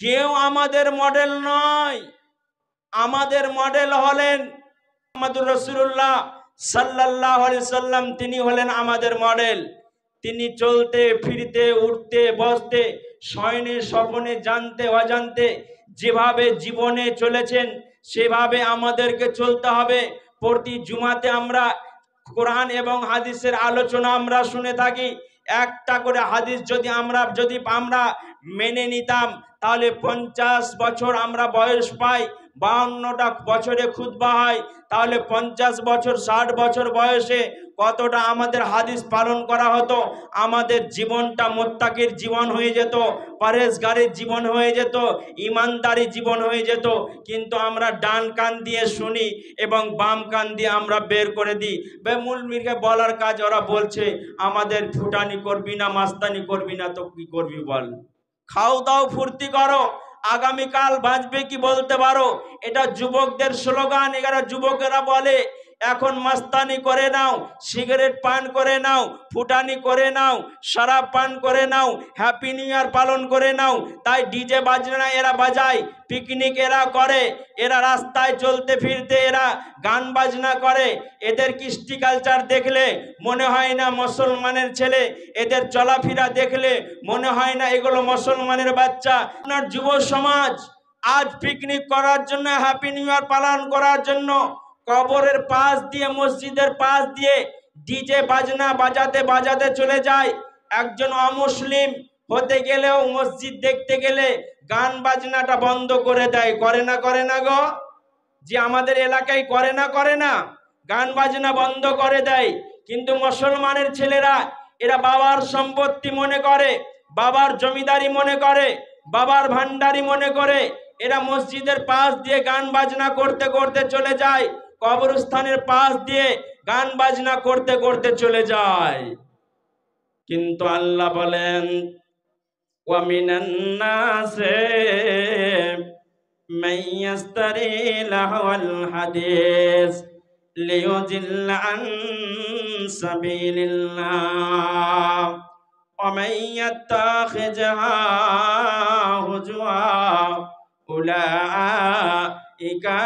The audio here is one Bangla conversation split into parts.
কেউ আমাদের মডেল নয়। আমাদের মডেল হলেন মুহাম্মদুর রাসূলুল্লাহ সাল্লাল্লাহু আলাইহি সাল্লাম। তিনি হলেন আমাদের মডেল। তিনি চলতে ফিরতে উঠতে বসতে শয়নে স্বপনে জানতে অজান্তে যেভাবে জীবনে চলেছেন সেভাবে আমাদেরকে চলতে হবে। প্রতি জুমাতে আমরা কোরআন এবং হাদিসের আলোচনা আমরা শুনে থাকি। একটা করে হাদিস যদি আমরা মেনে নিতাম তাহলে 50 বছর আমরা বয়স পাই, 52টা বছরে খুতবা হয়, তাহলে 50 বছর 60 বছর বয়সে কতটা আমাদের হাদিস পালন করা হতো। আমাদের জীবনটা মুত্তাকির জীবন হয়ে যেত, পরহেজগারের জীবন হয়ে যেত, ইমানদারি জীবন হয়ে যেত। কিন্তু আমরা ডান কান দিয়ে শুনি এবং বাম কান দিয়ে আমরা বের করে দিই। মূলমীরকে বলার কাজ ওরা বলছে আমাদের ফুটানি করবি না, মাস্তানি করবি না, তো কি করবি বল? খাও দাও ফুর্তি করো, আগামীকাল বাঁচবে কি বলতে পারো। এটা যুবকদের স্লোগান। এরা যুবকেরা বলে এখন মাস্তানি করে নাও, সিগারেট পান করে নাও, ফুটানি করে নাও, শরাব পান করে নাও, হ্যাপি নিউ ইয়ার পালন করে নাও। তাই ডিজে বাজনা এরা বাজায়, পিকনিক এরা করে, এরা রাস্তায় চলতে ফিরতে এরা গান বাজনা করে। এদের কৃষ্টি কালচার দেখলে মনে হয় না মুসলমানের ছেলে, এদের চলাফেরা দেখলে মনে হয় না এগুলো মুসলমানের বাচ্চা। আপনার যুব সমাজ আজ পিকনিক করার জন্য, হ্যাপি নিউ ইয়ার পালন করার জন্য কবরের পাশ দিয়ে, মসজিদের পাশ দিয়ে ডিজে বাজনা বাজাতে বাজাতে চলে যায়। একজন অমুসলিম হতে গেলেও মসজিদ দেখতে গেলে গান বাজনাটা বন্ধ করে দেয়। করে না গো? যে আমাদের এলাকায় করে না গান বাজনা বন্ধ করে দেয়। কিন্তু মুসলমানের ছেলেরা এরা বাবার সম্পত্তি মনে করে, বাবার জমিদারি মনে করে, বাবার ভান্ডারি মনে করে এরা মসজিদের পাশ দিয়ে গান বাজনা করতে করতে চলে যায়, কবরস্থানের পাশ দিয়ে গান বাজনা করতে করতে চলে যায়। কিন্তু আল্লাহ বলেন ওয়া মিনান নাসি মান ইয়াশতারি লাহওয়াল হাদিস লিয়ুদিল্লা আন সাবিলিল্লাহ ওয়া মান ইয়াত্তাখিযহা হুজওয়া উলাইকা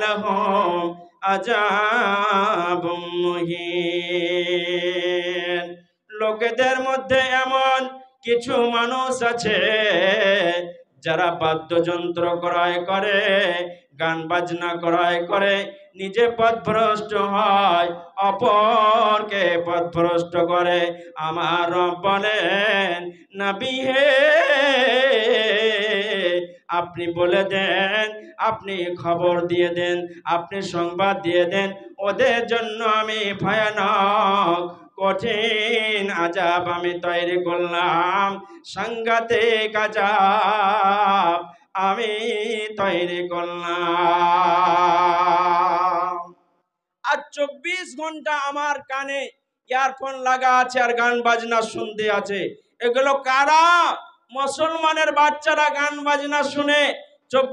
লাহুম আযাবুম মুহিন। লোকেদের মধ্যে এমন কিছু মানুষ আছে যারা বাদ্যযন্ত্র ক্রয় করে, গান বাজনা ক্রয় করে, নিজে পথভ্রষ্ট হয়, অপরকে পথভ্রষ্ট করে। আমার রব বলেন নবী হে আপনি বলে দেন, আপনি খবর দিয়ে দেন, আপনি সংবাদ দিয়ে দেন, ওদের জন্য আমি ভয়ানক কঠিন আযাব আমি তৈরি করলাম, সাংঘাতিক আযাব আমি তৈরি করলাম। আর 24 ঘন্টা আমার কানে ইয়ারফোন লাগা আছে আর গান বাজনা শুনতে আছে। এগুলো কারা? মুসলমানের বাচ্চারা গান বাজনা শুনে।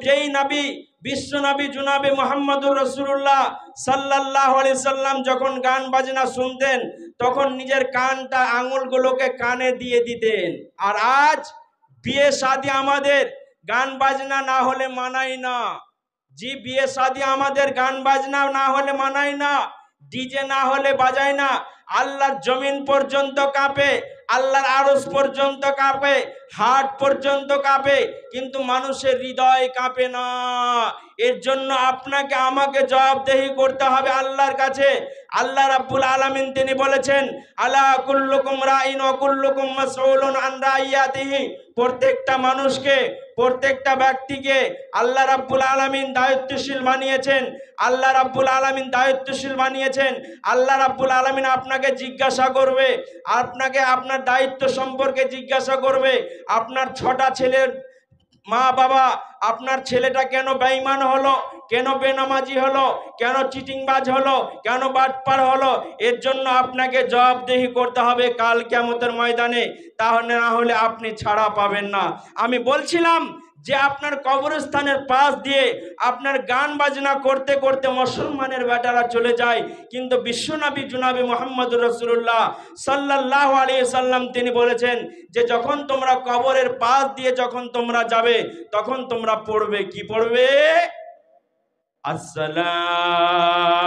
যেই নবী, বিশ্ব নবী জনাবে মুহাম্মদুর রাসূলুল্লাহ সাল্লাল্লাহু আলাইহি সাল্লাম যখন গান বাজনা শুনতেন তখন নিজের কানটা, আঙুলগুলোকে কানে দিয়ে দিতেন। আর আজ বিয়ে শাদী আমাদের গান বাজনা না হলে মানায় না। জি, বিয়ে শাদী আমাদের গান বাজনা না হলে মানায় না, ডিজে না হলে বাজায় না। আল্লাহর জমিন পর্যন্ত কাঁপে, আল্লাহর আরশ পর্যন্ত কাঁপে, হাট পর্যন্ত কাঁপে, কিন্তু মানুষের হৃদয় কাঁপে না। এর জন্য আপনাকে আমাকে জবাবদেহি করতে হবে আল্লাহর কাছে। আল্লাহ রাব্বুল আলামিন তিনি বলেছেন আলা কুল্লুকুম রাইন ওয়া কুল্লুকুম মাসউলুন আন রাইয়াতিহি। প্রত্যেকটা মানুষকে, প্রত্যেকটা ব্যক্তিকে আল্লাহ রাব্বুল আলামিন দায়িত্বশীল বানিয়েছেন। আল্লাহ রাব্বুল আলামিন দায়িত্বশীল বানিয়েছেন। আল্লাহ রাব্বুল আলামিন আপনাকে জিজ্ঞাসা করবে, আপনাকে আপনার দায়িত্ব সম্পর্কে জিজ্ঞাসা করবে। আপনার 6টা ছেলের মা বাবা, আপনার ছেলেটা কেন বেঈমান হলো, কেন বেনামাজি হলো, কেন চিটিংবাজ হলো, কেন বাটপার হলো, এর জন্য আপনাকে জবাবদেহি করতে হবে কাল কিয়ামতের ময়দানে। তাহলে না হলে আপনি ছাড়া পাবেন না। আমি বলছিলাম যে আপনার কবরস্থানের পাশ দিয়ে আপনার গান বাজনা করতে করতে মুসলমানের বেটারা চলে যায়, কিন্তু বিশ্বনবী জনাবে মুহাম্মদুর রাসূলুল্লাহ সাল্লাল্লাহু আলাইহি সাল্লাম তিনি বলেছেন যে যখন তোমরা কবরের পাশ দিয়ে যখন তোমরা যাবে তখন তোমরা পড়বে, কি পড়বে? আসসালামু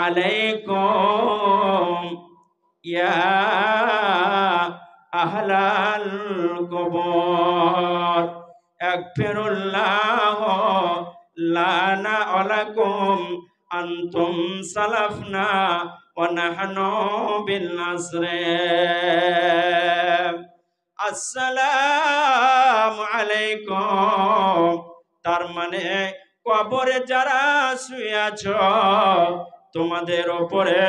আলাইকুম ইয়া আহলাল কবর আগফিরুল্লাহ লানা ওয়ালাকুম আনতুম সালাফনা ওয়া নাহনু বিল আসরে। আসসালামু আলাইকুম, তার মানে কবরে যারা শুয়ে আছো তোমাদের উপরে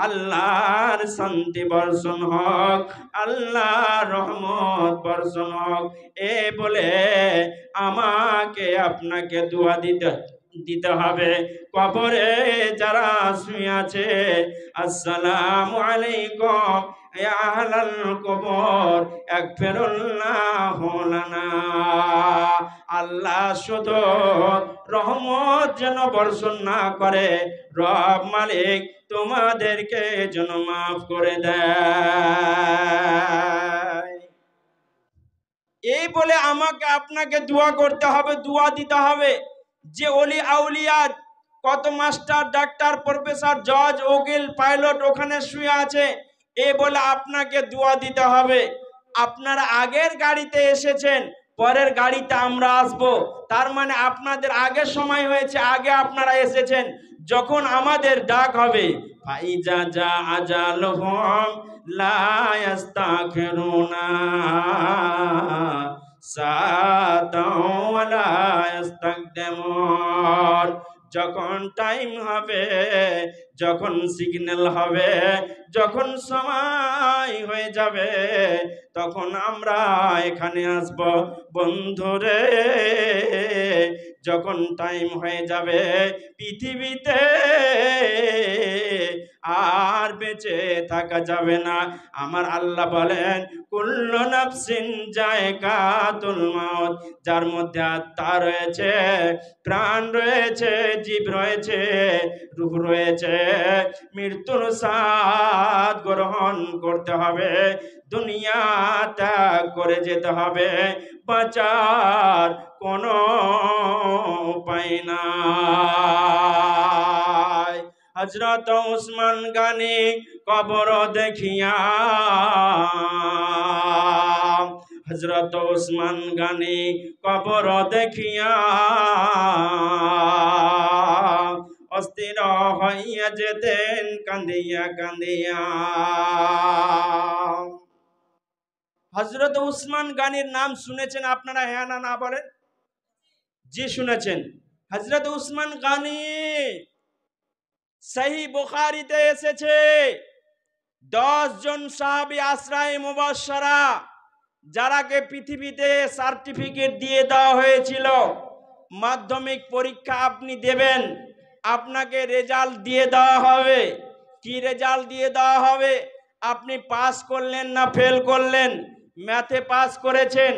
আল্লাহর শান্তি বর্ষণ হোক, আল্লাহর রহমত বর্ষণ হোক। এ বলে আমাকে আপনাকে দোয়া দিতে হবে। কবরে যারা শুয়ে আছে, আসসালামু আলাইকুম ইয়া আহলাল কবর আগফিরুল্লাহ লানা, আল্লাহ শুধু রহমত যেন বর্ষণ না করে, রব মালিক তোমাদেরকে যেন মাফ করে দেয়। এই বলে আমাকে আপনাকে দোয়া করতে হবে, দোয়া দিতে হবে। যে ওলি আউলিয়া কত মাস্টার, ডাক্তার, প্রফেসর, জজ, উকিল, পাইলট ওখানে শুয়ে আছে, এই বলে আপনাকে দোয়া দিতে হবে। আপনারা আগের গাড়িতে এসেছেন, পরের গাড়িতে আমরা আসব, তার মানে আপনাদের আগে সময় হয়েছে, আগে আপনারা এসেছেন। যখন আমাদের ডাক হবে ফাইজা জা আজালহুম লা ইস্তাখিরুনা সাতাও ওয়া লা ইস্তাকদিমুন, যখন টাইম হবে, যখন সিগন্যাল হবে, যখন সময় হয়ে যাবে তখন আমরা এখানে আসব। বন্ধুরে, যখন টাইম হয়ে যাবে পৃথিবীতে আর বেঁচে থাকা যাবে না। আমার আল্লাহ বলেন কুল্লু নাফসিন যায়কাতুল মাউত, যার মধ্যে আত্মা রয়েছে, প্রাণ রয়েছে, জীব রয়েছে, রূহ রয়েছে, মৃত্যুর স্বাদ গ্রহণ করতে হবে, দুনিয়া ত্যাগ করে যেতে হবে, বাঁচার কোনো উপায় নাই। হযরত উসমান গানি কবর দেখিয়া, হযরত উসমান গানি কবর দেখিয়া অস্থির হইয়া যেতেন কান্দিয়া কান্দিয়া। হযরত উসমান গানির নাম শুনেছেন আপনারা, হ্যাঁ না না বলেন? জি শুনেছেন। হযরত উসমান গানি সহিহ বুখারীতে এসেছে 10 জন সাহাবী আশরায়ে মুবাশশারা যারাকে পৃথিবীতে সার্টিফিকেট দিয়ে দেওয়া হয়েছিল, মাধ্যমিক পরীক্ষা আপনি দেবেন, আপনাকে রেজাল্ট দিয়ে দেওয়া হবে। কি রেজাল্ট দিয়ে দেওয়া হবে? আপনি পাস করলেন না ফেল করলেন, ম্যাথে পাস করেছেন,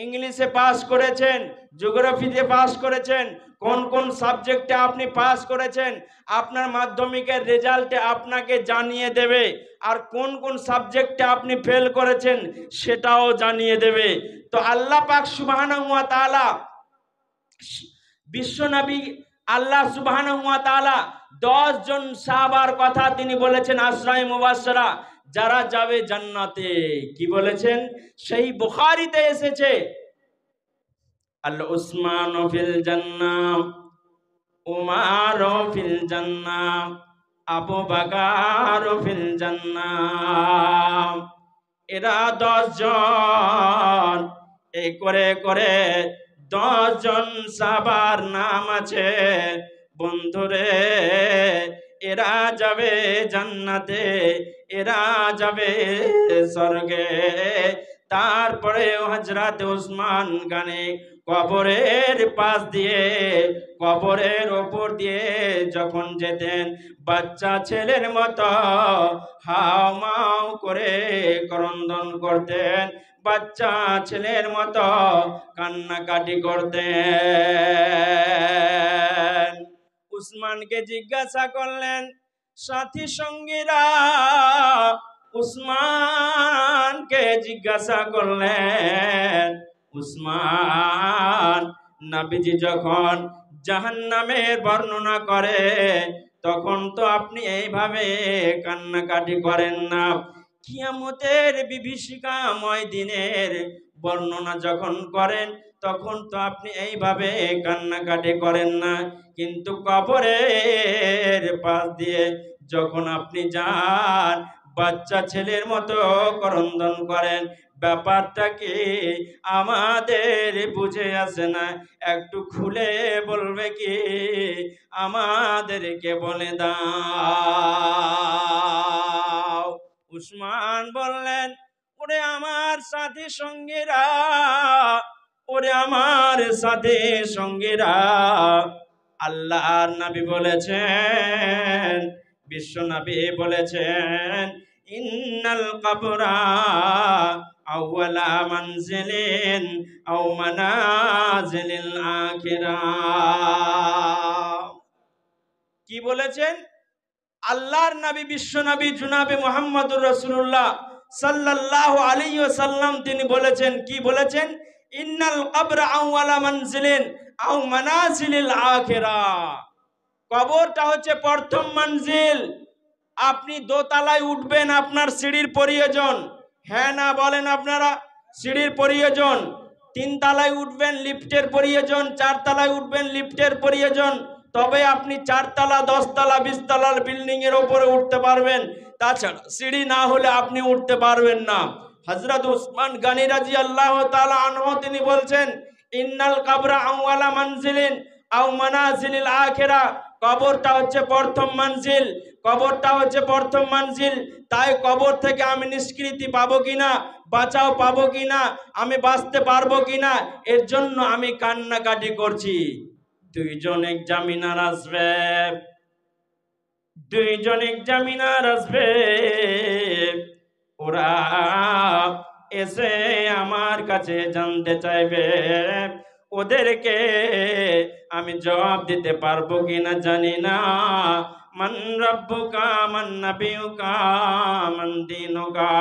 ইংলিশে পাস করেছেন, জিওগ্রাফিতে পাস করেছেন, কোন কোন সাবজেক্টে আপনি পাস করেছেন আপনার মাধ্যমিকের রেজাল্টে আপনাকে জানিয়ে দেবে। আর কোন কোন সাবজেক্টে আপনি ফেল করেছেন সেটাও জানিয়ে দেবে। তো আল্লাহ পাক সুবহানাহু ওয়া তাআলা, বিশ্বনবী আল্লাহ সুবহানাহু ওয়া তাআলা 10 জন সাহাবার কথা তিনি বলেছেন আশরায়ে মুবাশশারা যারা যাবে জান্নাতে। কি বলেছেন? সেই বুখারীতে এসেছে আল উসমান ফিল জান্নাহ, উমার ফিল জান্নাহ, আবু বকর ফিল জান্নাহ। এরা 10 জন, এই করে করে 10 জন সাহাবার নাম আছে। বন্ধুরে, এরা যাবে জান্নাতে, এরা যাবে স্বর্গে। তারপরে হযরত উসমান গানি কবরের পাশ দিয়ে, কবরের ওপর দিয়ে যখন যেতেন, বাচ্চা ছেলের মতো হাও মাও করে ক্রন্দন করতেন, বাচ্চা ছেলের মতো কান্নাকাটি করতেন। উসমানকে জিজ্ঞাসা করলেন সাথী সঙ্গীরা, উসমানকে জিজ্ঞাসা করলেন, উসমান, নবীজি যখন জাহান্নামের বর্ণনা করে তখন তো আপনি এইভাবে কান্নাকাটি করেন না, কিয়ামতের বিভীষিকাময় দিনের বর্ণনা যখন করেন তখন তো আপনি এইভাবে কান্নাকাটি করেন না, কিন্তু কবরের পাশ দিয়ে যখন আপনি যান বাচ্চা ছেলের মতো ক্রন্দন করেন, ব্যাপারটা কি আমাদের বুঝে আসে না, একটু খুলে বলবে কি, আমাদেরকে বলে দাও। উসমান বললেন, ওরে আমার সাথী সঙ্গীরা, ওরে আমার সাথী সঙ্গীরা, আল্লাহর নবী বলেছেন, বিশ্ব নবী বলেছেন, ইন্নাল কবরা আউয়ালা মানজিলিন আও মানাজিলিল আখিরাহ। কি বলেছেন? আল্লাহর নবী বিশ্ব নবী জনাবে মুহাম্মদুর রাসূলুল্লাহ সাল্লাল্লাহু আলাইহি ওয়াসাল্লাম তিনি বলেছেন, কি বলেছেন? ইন্নাল কবরা আউয়ালা মানজিলিন আও মানাজিলিল আখিরাহ। কবরটা হচ্ছে প্রথম মঞ্জিল। আপনি দোতলায় উঠবেন, আপনার সিঁড়ির প্রয়োজন, হ্যাঁ না বলেন আপনারা? সিঁড়ির প্রয়োজন। তিন তলায় উঠবেন, লিফটের প্রয়োজন। চার তলায় উঠবেন, লিফটের প্রয়োজন। তবে আপনি 4 তলা 10 তলা 20 তলার বিল্ডিং এর উপরে উঠতে পারবেন, তাছাড়া সিঁড়ি না হলে আপনি উঠতে পারবেন না। হযরত উসমান গনি রাদিয়াল্লাহু তাআলা আনহু তিনি বলছেন, ইন্নাল কবরা আউয়ালা মানজিলিন আও মানাজিলিল আখিরাহ। কবরটা হচ্ছে প্রথম মঞ্জিল, কবরটা হচ্ছে প্রথম মঞ্জিল। তাই কবর থেকে আমি নিষ্কৃতি পাবো কিনা, বাঁচাও পাবো কিনা, আমি বাঁচতে পারবো কিনা, এর জন্য আমি কান্নাকাটি করছি। দুইজন এক্সামিনার আসবে, দুইজন এক্সামিনার আসবে, ওরা এসে আমার কাছে জানতে চাইবে, ওদেরকে আমি জবাব দিতে পারবো কিনা জানি না। মান রাব্বুকা মান নাবিয়ুকা মান দীনুকা।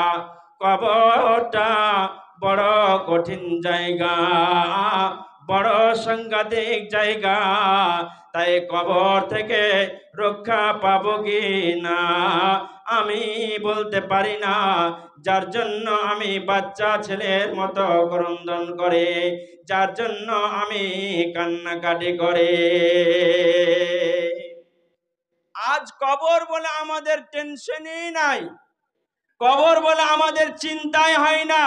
কবরটা বড় কঠিন জায়গা, বড় সাংঘাতিক জায়গা। তাই কবর থেকে রক্ষা পাবো কি না আমি বলতে পারি না, যার জন্য আমি বাচ্চা ছেলের মতো ক্রন্দন করে, যার জন্য আমি কান্নাকাটি করে। আজ কবর বলে আমাদের টেনশনই নাই, কবর বলে আমাদের চিন্তাই হয় না।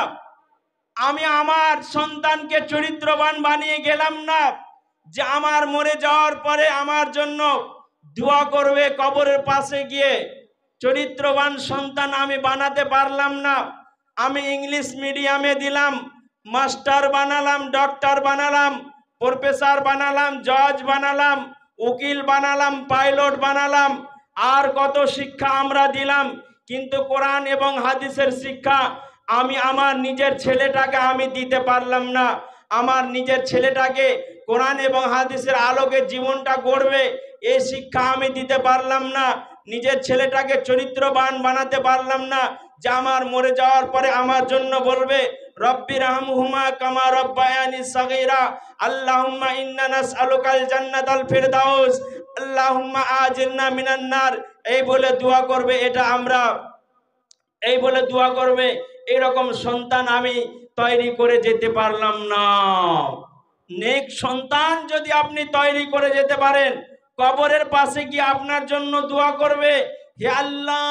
আমি আমার সন্তানকে চরিত্রবান বানিয়ে গেলাম না, যে আমার মরে যাওয়ার পরে আমার জন্য দোয়া করবে কবরের পাশে গিয়ে। চরিত্রবান সন্তান আমি বানাতে পারলাম না। আমি ইংলিশ মিডিয়ামে দিলাম, মাস্টার বানালাম, ডক্টর বানালাম, প্রফেসর বানালাম, জজ বানালাম, উকিল বানালাম, পাইলট বানালাম, আর কত শিক্ষা আমরা দিলাম, কিন্তু কোরআন এবং হাদিসের শিক্ষা আমি আমার নিজের ছেলেটাকে আমি দিতে পারলাম না। আমার নিজের ছেলেটাকে কোরআন এবং হাদিসের আলোকে জীবনটা গড়বে, এই শিক্ষা আমি দিতে পারলাম না। নিজের ছেলেটাকে চরিত্রবান বানাতে পারলাম না, যে আমার মরে যাওয়ার পরে আমার জন্য বলবে রব্বি রাহমহুমা কামা রব্বায়ানি সাগীরা, আল্লাহুম্মা ইন্না নাসআলুকাল জান্নাতাল ফিরদাউস, আল্লাহুম্মা আজিরনা মিনান নার, এই বলে দোয়া করবে। এটা আমরা এই বলে দোয়া করবে, এরকম সন্তান আমি তৈরি করে যেতে পারলাম না। নেক সন্তান যদি আপনি তৈরি করে যেতে পারেন, কবরের পাশে গিয়ে আপনার জন্য দোয়া করবে, হে আল্লাহ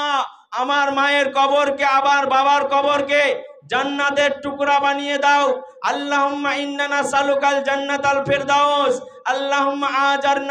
আমার মায়ের কবরকে, আবার বাবার কবরকে জান্নাতের টুকরা বানিয়ে দাও। আল্লাহুম্মা ইন্না নাসআলুকাল জান্নাতাল ফিরদাউস, আল্লাহুম্মা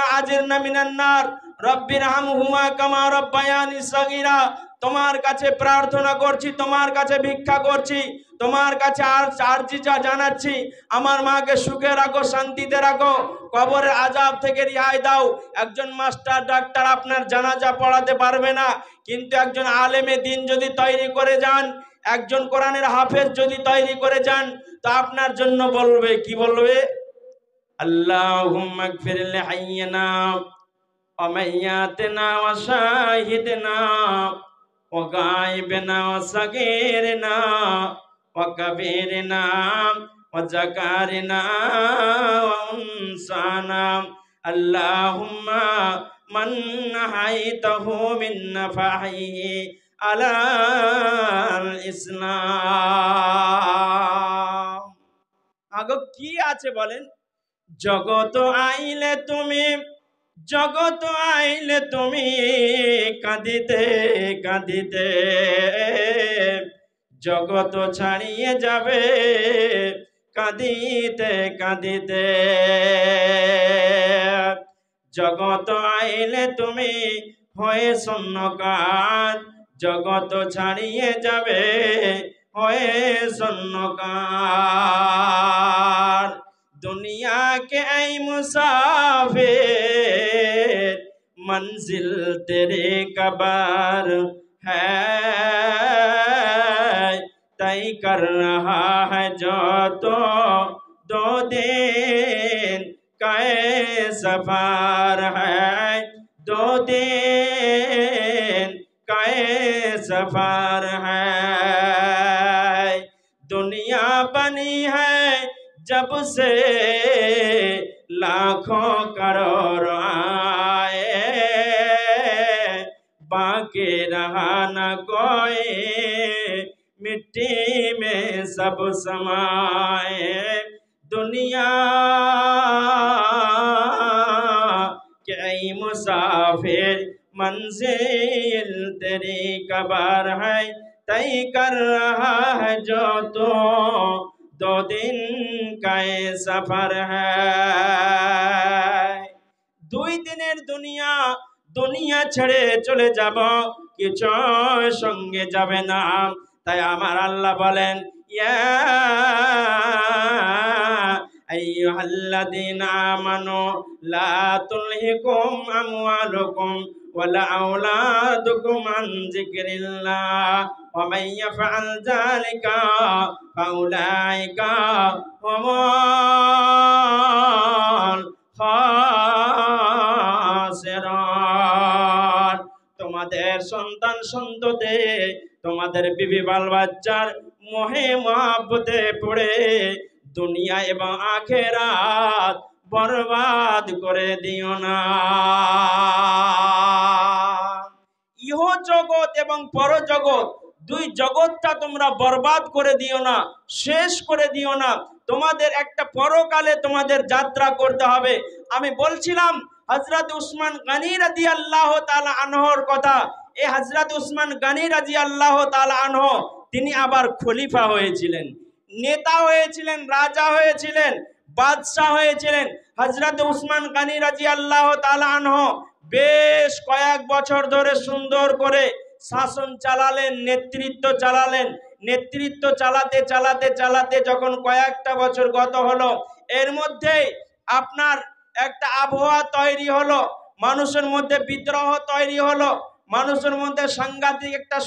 আজিরনা মিনান নার, রব্বির হামহুমা কামা রব্বায়ানি সাগীরা। তোমার কাছে প্রার্থনা করছি, তোমার কাছে ভিক্ষা করছি, তোমার কাছে আরজি জানাচ্ছি, আমার মাকে সুখে রাখো, শান্তিতে রাখো, কবরের আযাব থেকে রেহাই দাও। একজন মাস্টার ডাক্তার আপনার জানাজা পড়াতে পারবে না, কিন্তু একজন আলেমে দ্বীন যদি তৈরি করে যান, একজন কোরআনের হাফেজ যদি তৈরি করে যান তো আপনার জন্য বলবে কি বলবে? আল্লাহুম্মা গফির লিহাইয়িনা ওয়া মাইয়াতিনা ওয়া শাহিদিনা ওয়া গায়বিনা ওয়া সাগীরিনা ওয়া কাবীরিনা ওয়া যাকারিনা ওয়া উনসানা আল্লাহুম্মা মান নাহাইতাহু মিন নাফাহিহি আলাল ইসলাম। আগো কি আছে বলেন? জগত আইলে তুমি, জগত আইলে তুমি কাঁদিতে কাঁদিতে জগত ছাড়িয়ে যাবে কাঁদিতে কাঁদিতে। জগত আইলে তুমি হয়ে শূন্যকার, জগত ছাড়িয়ে যাবে হয়ে শূন্যকার। दुनिया के ऐ मुसाफिर मंजिल तेरे कबर है, तय कर रहा है जो तो दो दिन का सफर है, दो दिन का सफर है। दुनिया बनी है जब से लाखों करोड़ आए, बाकी रहा न कोई मिट्टी में सब समाए। दुनिया के मुसाफिर मंजिल तेरी कबर है, तय कर रहा है जो तो दो दिन का सफर है। দুই দিনের দুনিয়া, দুনিয়া ছেড়ে চলে যাব, কিছু সঙ্গে যাবে না। তাই আমার আল্লাহ বলেন, ইয়া আইয়ুহাল্লাযীনা আমানু লা তুলহিকুম আমওয়ালুকুম ওয়ালা আওলাদুকুম আন যিকরিল্লাহ ওয়া মান ইয়াফআল যালিকা ফাউলাইকা হুমুল খাসিরুন। তোমাদের সন্তান সন্ততি, তোমাদের বিবি বাল বাচ্চার মোহে মহব্বতে পড়ে দুনিয়া এবং আখিরাত বরবাদ করে দিও না। ইহ জগৎ এবং পরজগৎ, দুই জগৎটা তোমরা বরবাদ করে দিও না, শেষ করে দিও না। তোমাদের একটা পরকালে তোমাদের যাত্রা করতে হবে। আমি বলছিলাম হযরত উসমান গনি রাদিয়াল্লাহু তাআলা আনহুর কথা। এই হযরত উসমান গনি রাদিয়াল্লাহু তাআলা আনহু তিনি আবার খলিফা হয়েছিলেন, নেতা হয়েছিলেন, রাজা হয়েছিলেন, বাদশাহ হয়েছিলেন। হযরত উসমান গনি রাদিয়াল্লাহু তাআলা আনহু বেশ কয়েক বছর ধরে সুন্দর করে শাসন চালালেন, নেতৃত্ব চালালেন। নেতৃত্ব চালাতে চালাতে চালাতে যখন কয়েকটা বছর গত হলো, এর মধ্যে আপনার একটা আবহাওয়া তৈরি হলো, মানুষের মধ্যে বিদ্রোহ তৈরি হলো, মানুষের মধ্যে সাংঘাতিক একটা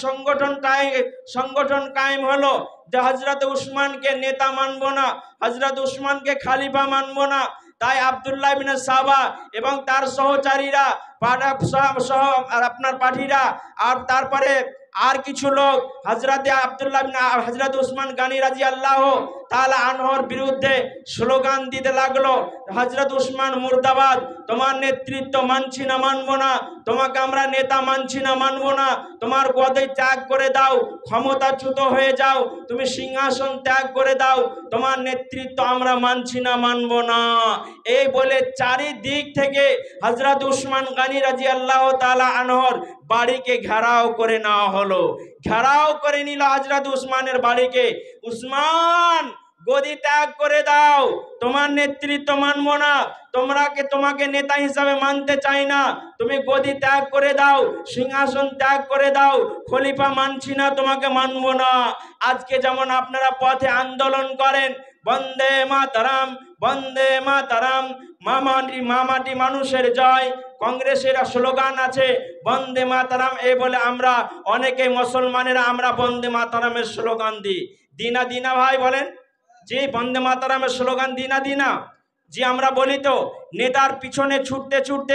সংগঠন কায়েম হলো যে হযরত উসমানকে নেতা মানব না, হযরত উসমানকে খলিফা মানব না। তাই আব্দুল্লাহ ইবনে সাবা এবং তার সহচারীরা আপনার পাঠীরা আর তারপরে আর কিছু লোক হযরত উসমান গনি রাদিয়াল্লাহু তাআলা আনহুর বিরুদ্ধে স্লোগান দিতে লাগলো, হযরত উসমান মুর্দাবাদ, তোমার নেতৃত্ব মানছি না, মানবো না, তোমাকে আমরা নেতা মানছি না, মানবো না, তোমার গদি ত্যাগ করে দাও, ক্ষমতাচ্যুত হয়ে যাও, তুমি সিংহাসন ত্যাগ করে দাও, তোমার নেতৃত্ব আমরা মানছি না, মানবো না। এই বলে চারিদিক থেকে হযরত উসমান গনি রাদিয়াল্লাহু তাআলা আনহুর বাড়িকে ঘেরাও করে নেওয়া হলো। ঘেরাও করে নিল হযরত উসমানের বাড়িকে। উসমান, গদি ত্যাগ করে দাও, তোমার নেতৃত্ব মানবো না, তোমাকে নেতা হিসাবে মানতে চাই না, তুমি গদি ত্যাগ করে দাও, সিংহাসন ত্যাগ করে দাও, খলিফা মানছি না, তোমাকে মানবো না। আজকে যেমন আপনারা পথে আন্দোলন করেন, বন্দে মাতারাম, বন্দে মাতারাম, মামাটি মামাটি মানুষের জয়। কংগ্রেসের স্লোগান আছে বন্দে মাতারাম, এই বলে আমরা অনেকে মুসলমানেরা আমরা বন্দে মাতারামের স্লোগান দিই। দিনা দিনা ভাই বলেন যে বন্দে মাতারামের স্লোগান দিনা দিনা জি আমরা বলি তো। নেতার পিছনে ছুটতে ছুটতে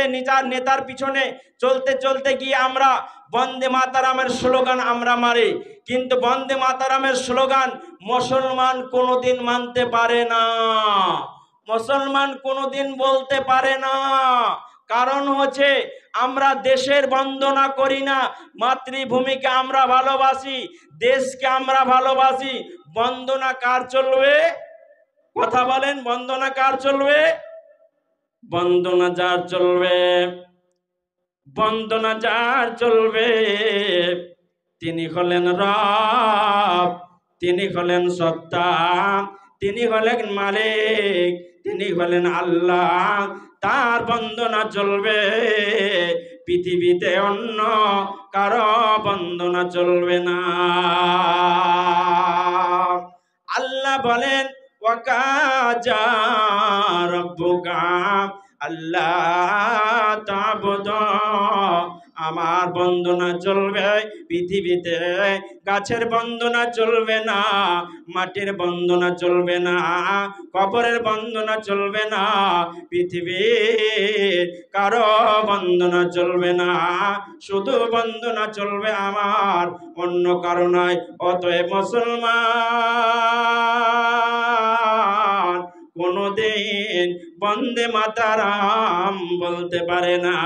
নেতার পিছনে চলতে চলতে গিয়ে আমরা বন্দে মাতারামের স্লোগান আমরা মারি, কিন্তু বন্দে মাতারামের স্লোগান মুসলমান কোনোদিন মানতে পারে না, মুসলমান কোনোদিন বলতে পারে না। কারণ হচ্ছে আমরা দেশের বন্দনা করি না, মাতৃভূমিকে আমরা ভালোবাসি, দেশকে আমরা ভালোবাসি। বন্দনা কার চলবে? কথা বলেন, বন্দনা কার চলবে? বন্দনা যার চলবে, বন্দনা যার চলবে তিনি হলেন রব, তিনি হলেন সত্তা, তিনি হলেন মালিক, তিনি হলেন আল্লাহ। তার বন্দনা চলবে, পৃথিবীতে অন্য কারো বন্দনা চলবে না। আল্লাহ বলেন ওয়াকাজা রাব্বুকা আল্লাহ তা'বুদু, আমার বন্দনা চলবে পৃথিবীতে, গাছের বন্দনা চলবে না, মাটির বন্দনা চলবে না, কবরের বন্দনা চলবে না, পৃথিবীর কারো বন্দনা চলবে না, শুধু বন্দনা চলবে আমার, অন্য কারো নয়। অতএব মুসলমান কোনদিন বন্দে মাতারাম বলতে পারে না।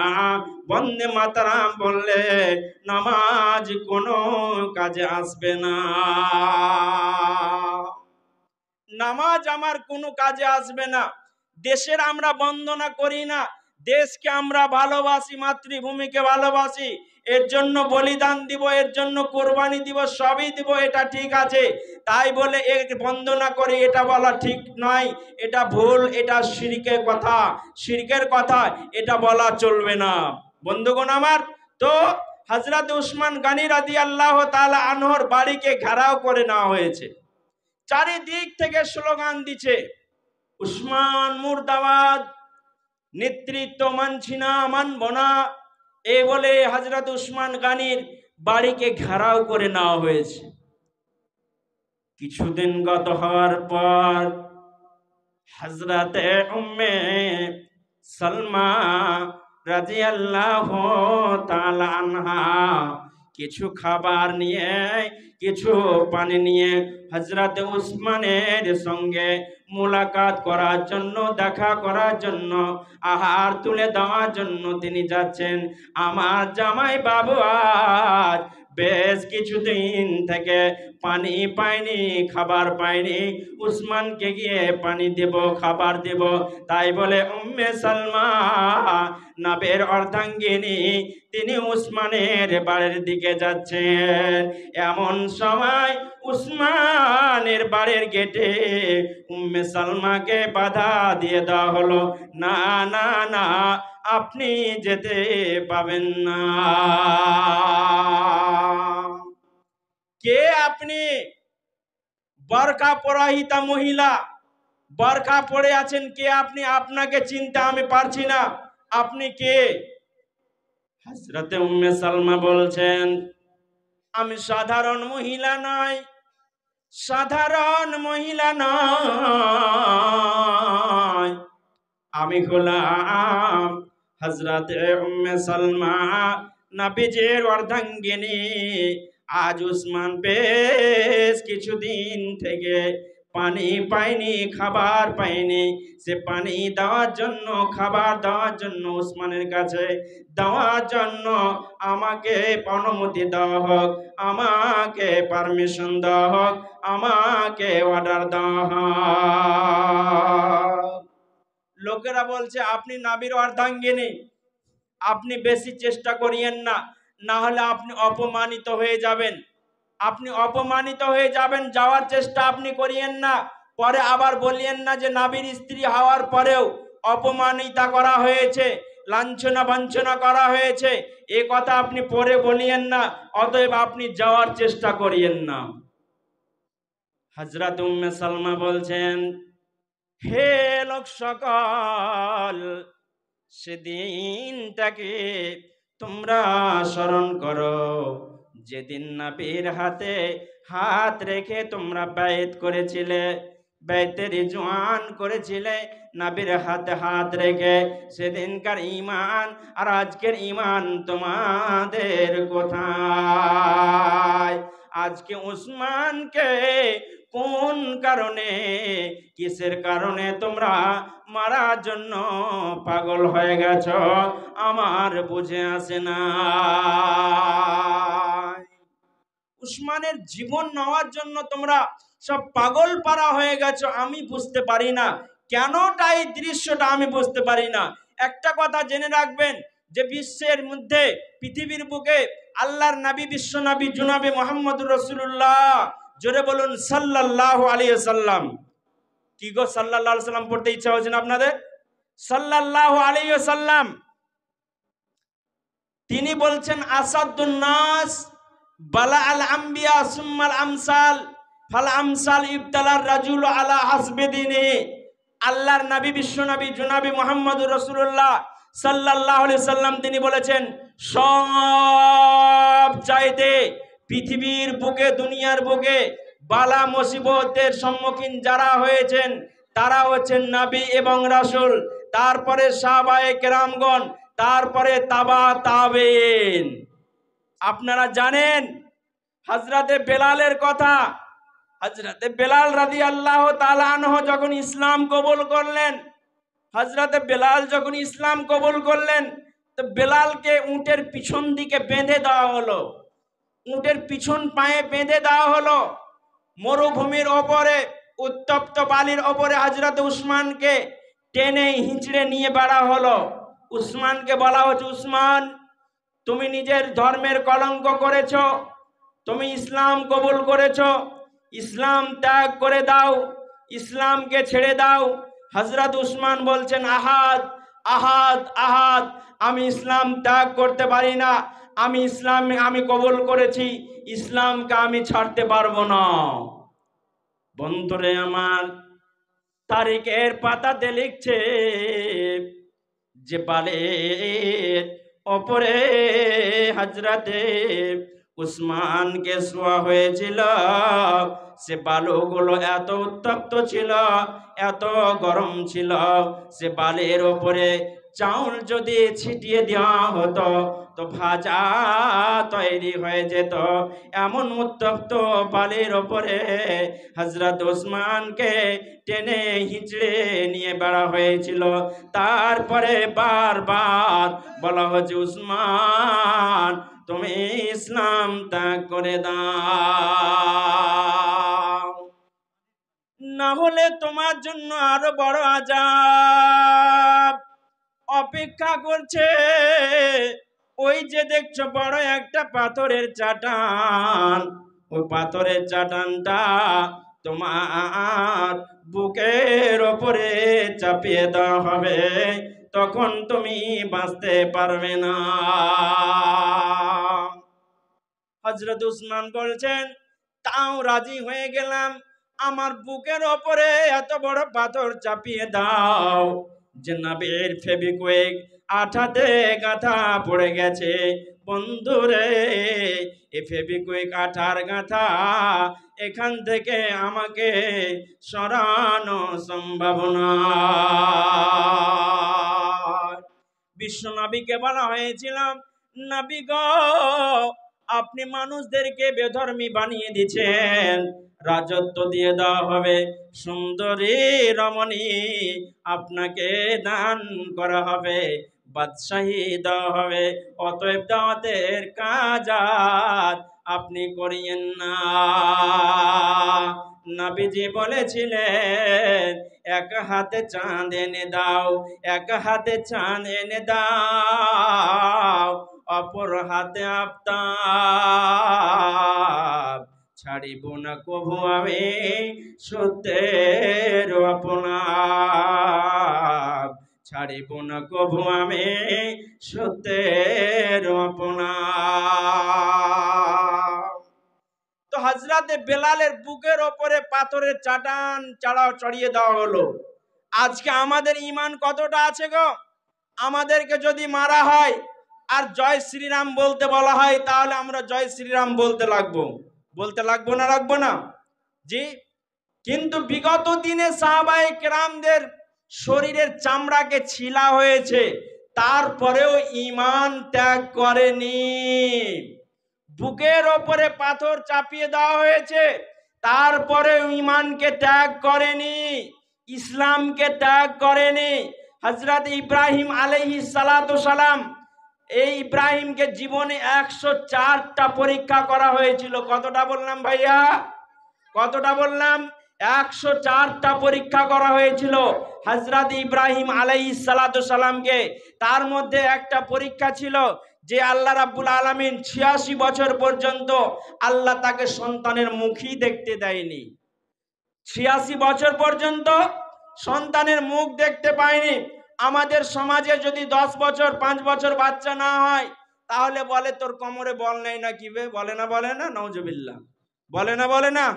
বন্দে মাতারাম বললে নামাজ কোনো কাজে আসবে না, নামাজ আমার কোনো কাজে আসবে না। দেশের আমরা বন্দনা করি না, দেশকে আমরা ভালোবাসি, মাতৃভূমিকে ভালোবাসি, এর জন্য বলিদান দিব, এর জন্য কোরবানি দিব, সবই দিব, এটা ঠিক আছে। তাই বলে এর বন্দনা করে এটা বলা ঠিক নয়, এটা ভুল, এটা শিরকের কথা, শিরকের কথা, এটা বলা চলবে না বন্ধুগণ আমার। তো হযরত উসমান গনি রাদিয়াল্লাহু তাআলা আনহুর বাড়িকে ঘেরাও করে নেওয়া হয়েছে, চারিদিক থেকে স্লোগান দিচ্ছে উসমান মুর্দাবাদ, নেতৃত্ব মানছি না, মানব না, এই বলে হযরত উসমান গনির বাড়িকে ঘেরাও করে নেওয়া হয়েছে। কিছুদিন গত হওয়ার পর হযরতে উম্মে সালমা রাদিয়াল্লাহু তাআলা আনহা কিছু খাবার নিয়ে, কিছু পানি নিয়ে হযরতে উসমানের সঙ্গে মুলাকাত করার জন্য, দেখা করার জন্য, আহার তুলে দেওয়ার জন্য তিনি যাচ্ছেন। আমার জামাই বাবু আজ বেশ কিছুদিন থেকে পানি পায়নি, খাবার পায়নি, উসমানকে গিয়ে পানি দেব, খাবার দেব। তাই বলে উম্মে সালমা নবীর অর্ধাঙ্গিনী তিনি উসমানের বাড়ির দিকে যাচ্ছেন। এমন সময় উসমানের বাড়ির গেটে উম্মে সালমাকে বাধা দিয়ে দেওয়া হলো, না না না, আপনি যেতে পাবেন না। কে আপনি? বরকা পরাহিতা মহিলা, বরকা পরে আছেন, কে আপনি? আপনাকে চিনতে আমি পারছি না, আপনি কে? হযরতে উম্মে সালমা বলছেন আমি সাধারণ মহিলা নই, সাধারণ মহিলা নয়, আমি হলাম হযরতে উম্মে সালমা, নবীজির অর্ধাঙ্গিনী। আজ উসমান বেশ কিছুদিন থেকে পানি পায়নি, খাবার পায়নি, সে পানি দেওয়ার জন্য, খাবার দেওয়ার জন্য, উসমানের কাছে দেওয়ার জন্য আমাকে অনুমতি দেওয়া হোক, আমাকে পারমিশন দেওয়া হোক, আমাকে অর্ডার দেওয়া হোক। লোকেরা বলছে আপনি নবীর অর্ধাঙ্গিনী, আপনি বেশি চেষ্টা করিয়েন না, না হলে আপনি অপমানিত হয়ে যাবেন, আপনি অপমানিত হয়ে যাবেন, যাওয়ার চেষ্টা আপনি করিয়েন না। পরে আবার বলিয়েন না যে নবীর স্ত্রী হওয়ার পরেও অপমানিতা করা হয়েছে, লাঞ্ছনা বাঞ্ছনা করা হয়েছে, এ কথা আপনি পরে বলিয়েন না। অতএব আপনি যাওয়ার চেষ্টা করিয়েন না। হযরত উম্মে সালমা বলছেন, হে লোক সকল, সেদিনটাকে তোমরা স্মরণ করো যেদিন নবীর হাতে হাত রেখে তোমরা বায়াত করেছিলে, বায়াতের রিজওয়ান করেছিলে নবীর হাতে হাত রেখে। সেদিনকার ঈমান আর আজকের ঈমান তোমাদের কোথায়? আজকে উসমানকে কোন কারণে, কিসের কারণে তোমরা মারার জন্য পাগল হয়ে গেছ আমার বুঝে আসে না। উসমানের জীবন নেওয়ার জন্য তোমরা সব পাগল পারা হয়ে গেছো, আমি বুঝতে পারি না কেনটা, এই দৃশ্যটা আমি বুঝতে পারি না। একটা কথা জেনে রাখবেন যে বিশ্বের মধ্যে, পৃথিবীর বুকে আল্লাহর নবী, বিশ্ব নবী জনাবে মুহাম্মদুর রাসূলুল্লাহ, জোরে বলুন সাল্লাল্লাহু আলাইহি ওয়াসাল্লাম। কি গো, সাল্লাল্লাহু আলাইহি ওয়াসাল্লাম পড়তে ইচ্ছা হচ্ছে না আপনাদের? সাল্লাল্লাহু আলাইহি ওয়াসাল্লাম তিনি বলছেন, আসাদুন নাস বালা আল আম্বিয়া সুম্মাল আমসাল ফাল আমসাল ইবতালার রাজুল আলা হাসবে দিনে। আল্লাহর নবী, বিশ্ব নবী জনাবে মুহাম্মদুর রাসূলুল্লাহ সাল্লাল্লাহু আলাইহি সাল্লাম তিনি বলেছেন, সব চাইতে পৃথিবীর বুকে, দুনিয়ার বুকে বালা মুসিবতের সম্মুখীন যারা হয়েছেন তারা হচ্ছেন নবী এবং রাসূল, তারপরে সাহাবায়ে কেরামগণ, তারপরে তাবা তাবেইন। আপনারা জানেন হযরতে বেলালের কথা। হযরতে বেলাল রাদিয়াল্লাহু তাআলা আনহু যখন ইসলাম কবুল করলেন, হযরতে বেলাল যখন ইসলাম কবুল করলেন, তো বেলালকে উটের পিছন দিকে বেঁধে দেওয়া হলো, উটের পিছন পায়ে বেঁধে দেওয়া হলো। মরুভূমির ওপরে, উত্তপ্ত বালির ওপরে হযরত উসমানকে টেনে হিঁচড়ে নিয়ে বেড়া হলো। উসমানকে বলা হচ্ছে, উসমান তুমি নিজের ধর্মের কলঙ্ক করেছো, তুমি ইসলাম কবুল করেছো, ইসলাম ত্যাগ করে দাও, ইসলামকে ছেড়ে দাও। হযরত উসমান বলছেন, আহাদ আহাদ আহাদ, আমি ইসলাম ত্যাগ করতে পারি না, আমি ইসলাম আমি কবুল করেছি, ইসলামকে আমি ছাড়তে পারবো না। বন্ধুরে আমার, তারিখের পাতাতে লিখছে যে বালের ওপরে হযরতে উসমানকে শোয়া হয়েছিল, সে বালুগুলো এত উত্তপ্ত ছিল, এত গরম ছিল, সে বালের ওপরে চাউল যদি ছিটিয়ে দেওয়া হতো তো ভাজা তৈরি হয়ে যেত। এমন উত্তপ্ত বালির ওপরে হযরত উসমানকে টেনে হিঁচড়ে নিয়ে বেড়া হয়েছিল। তারপরে বারবার বলা হচ্ছে, উসমান তুমি ইসলাম ত্যাগ করে দাও, না হলে তোমার জন্য আরো বড় আযাব অপেক্ষা করছে। ওই যে দেখছো বড় একটা পাথরের চাটান, ওই পাথরের চাটানটা তোমার বুকের ওপরে চাপিয়ে দেওয়া হবে, তখন তুমি বাঁচতে পারবে না। হযরত উসমান বলছেন, তাও রাজি হয়ে গেলাম, আমার বুকের ওপরে এত বড় পাথর চাপিয়ে দাও যে নবীর ফেবিকুইক আঠাতে গাঁথা পড়ে গেছে। বন্ধুরে, এই ফেবিকুইক আঠার গাঁথা এখান থেকে আমাকে সরানো সম্ভব না। বিশ্ব নবীকে বলা হয়েছিল, নবী গো, আপনি মানুষদেরকে বেধর্মী বানিয়ে দিচ্ছেন, রাজত্ব দিয়ে দেওয়া হবে, সুন্দরী রমণী আপনাকে দান করা হবে, বাদশাহী দেওয়া হবে, অতএব দাওয়াতের কাজ আর আপনি করিয়েন না। নবীজি বলেছিলেন, এক হাতে চাঁদ এনে দাও, এক হাতে চাঁদ এনে দাও, অপর হাতে আফতাব, ছাড়িব না কভু আমি সত্যের আপনাব, ছাড়িব না কভু আমি সত্যের আপনাব। তো হযরতে বেলালের বুকের ওপরে পাথরের চাটান চড়িয়ে দেওয়া হলো। আজকে আমাদের ঈমান কতটা আছে গো? আমাদেরকে যদি মারা হয় আর জয় শ্রীরাম বলতে বলা হয়, তাহলে আমরা জয় শ্রীরাম বলতে লাগবো না লাগবো না? জি। কিন্তু বিগত দিনে সাহাবায়ে কেরামদের শরীরের চামড়াকে ছিলা হয়েছে, তারপরেও ঈমান ত্যাগ করেনি। বুকের ওপরে পাথর চাপিয়ে দেওয়া হয়েছে, তারপরেও ঈমানকে ত্যাগ করেনি, ইসলামকে ত্যাগ করেনি। হযরত ইব্রাহিম আলাইহিস সালাতু সালাম, এই ইব্রাহিমকে জীবনে 104টা পরীক্ষা করা হয়েছিল। কতটা বললাম ভাইয়া? কতটা বললাম? 104টা পরীক্ষা করা হয়েছিল হযরত ইব্রাহিম আলাইহিস সালাতু সালামকে। তার মধ্যে একটা পরীক্ষা ছিল যে আল্লাহ রাব্বুল আলামিন 86 বছর পর্যন্ত আল্লাহ তাকে সন্তানের মুখই দেখতে দেয়নি। 86 বছর পর্যন্ত সন্তানের মুখ দেখতে পায়নি। আমাদের সমাজে যদি 10 বছর 5 বছর বাচ্চা না হয়, তাহলে বলে তোর কোমরে বল নেই না কি? বলে না নাউজুবিল্লাহ, বলে না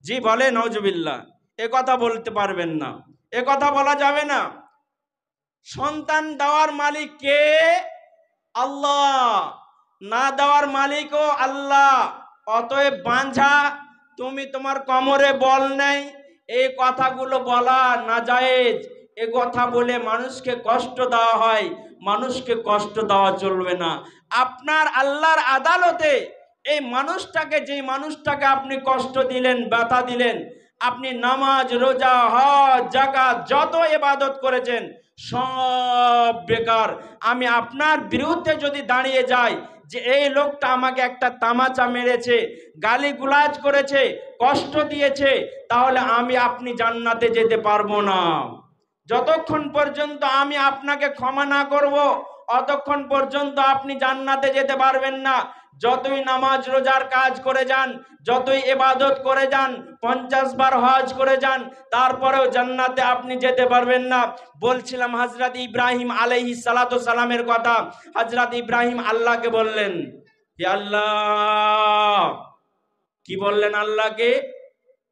জি, বলে নাউজুবিল্লাহ। এ কথা বলতে পারবেন না, এ কথা বলা যাবে না। সন্তান দেওয়ার মালিক কে? আল্লাহ। না দেওয়ার মালিকও আল্লাহ। অতএব বাঞ্ঝা, তুমি তোমার কোমরে বল নেই, এই কথাগুলো বলা নাজায়েজ। এ কথা বলে মানুষকে কষ্ট দেওয়া হয়, মানুষকে কষ্ট দেওয়া চলবে না। আপনার আল্লাহর আদালতে এই মানুষটাকে, যে মানুষটাকে আপনি কষ্ট দিলেন, ব্যথা দিলেন, আপনি নামাজ, রোজা, হজ, যাকাত যত ইবাদত করেছেন সব বেকার। আমি আপনার বিরুদ্ধে যদি দাঁড়িয়ে যাই যে এই লোকটা আমাকে একটা তামাচা মেরেছে, গালিগুলাজ করেছে, কষ্ট দিয়েছে, তাহলে আপনি জান্নাতে যেতে পারবো না। যতক্ষণ পর্যন্ত আমি আপনাকে ক্ষমা না করব, অতক্ষণ পর্যন্ত আপনি জান্নাতে যেতে পারবেন না। যতই নামাজ রোজার কাজ করে যান, যতই ইবাদত করে যান, 50 বার হজ করে যান, তারপরেও জান্নাতে আপনি যেতে পারবেন না। বলছিলাম হযরত ইব্রাহিম আলাইহিস সালাতু সালামের কথা। হযরত ইব্রাহিম আল্লাহকে বললেন, হে আল্লাহ, কি বললেন আল্লাহকে?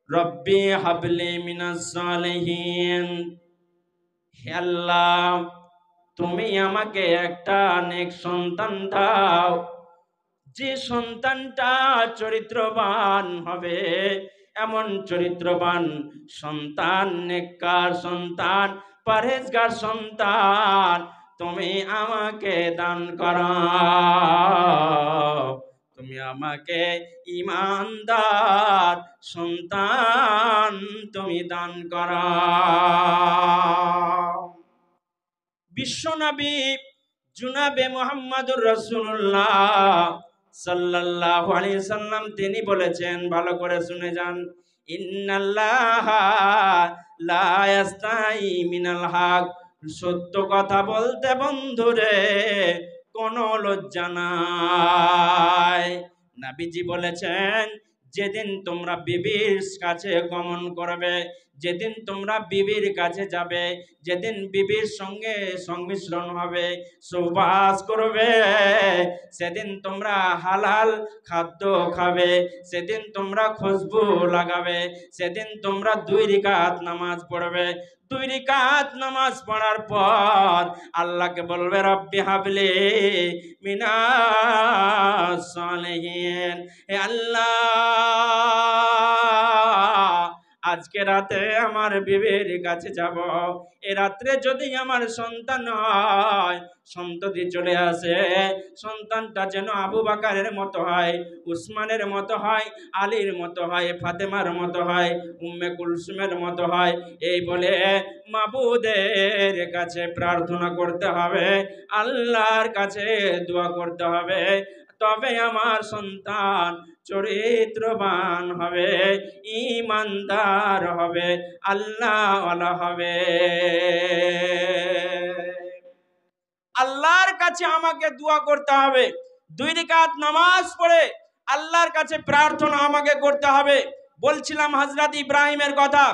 রব্বি হাবলি মিনাস সালিহিন। হে আল্লাহ, তুমি আমাকে একটা নেক সন্তান দাও, যে সন্তানটা চরিত্রবান হবে, এমন চরিত্রবান সন্তান, নেককার সন্তান, পরহেজগার সন্তান তুমি আমাকে দান করো। তুমি আমাকে ঈমানদার সন্তান তুমি দান করো। বিশ্বনবী জনাবে মুহাম্মদুর রাসূলুল্লাহ সাল্লাল্লাহু আলাইহি সাল্লাম তিনি বলেছেন, ভালো করে শুনে যান, ইন্নাল্লাহা লা ইয়াস্তাহি মিনাল হক। সত্য কথা বলতে বন্ধুরে কোনো লজ্জা নাই। নবীজি বলেছেন, যেদিন তোমরা বিবির কাছে গমন করবে, যেদিন তোমরা বিবির কাছে যাবে, যেদিন বিবির সঙ্গে সংমিশ্রণ হবে, সুবাস করবে, সেদিন তোমরা হালাল খাদ্য খাবে, সেদিন তোমরা খুশবু লাগাবে, সেদিন তোমরা 2 রাকাত নামাজ পড়বে। 2 রাকাত নামাজ পড়ার পর আল্লাহকে বলবে, রব্বি হাবলি মিনাস সালিহিন। হে আল্লাহ, আজকে রাতে আমার বিবির কাছে যাব, এ রাত্রে যদি আমার সন্তান হয়, সন্ততি চলে আসে, সন্তানটা যেন আবু বকরের মতো হয়, উসমানের মতো হয়, আলীর মতো হয়, ফাতেমার মতো হয়, উম্মে কুলসুমের মতো হয়। এই বলে মাবুদের কাছে প্রার্থনা করতে হবে, আল্লাহর কাছে দোয়া করতে হবে, তবে আমার সন্তান চরিত্রবান হবে, ঈমানদার হবে, আল্লাহওয়ালা হবে। আল্লাহর কাছে আমাকে দোয়া করতে হবে, 2 রাকাত নামাজ পড়ে আল্লাহর কাছে প্রার্থনা আমাকে করতে হবে। বলছিলাম হযরত ইব্রাহিমের কথা।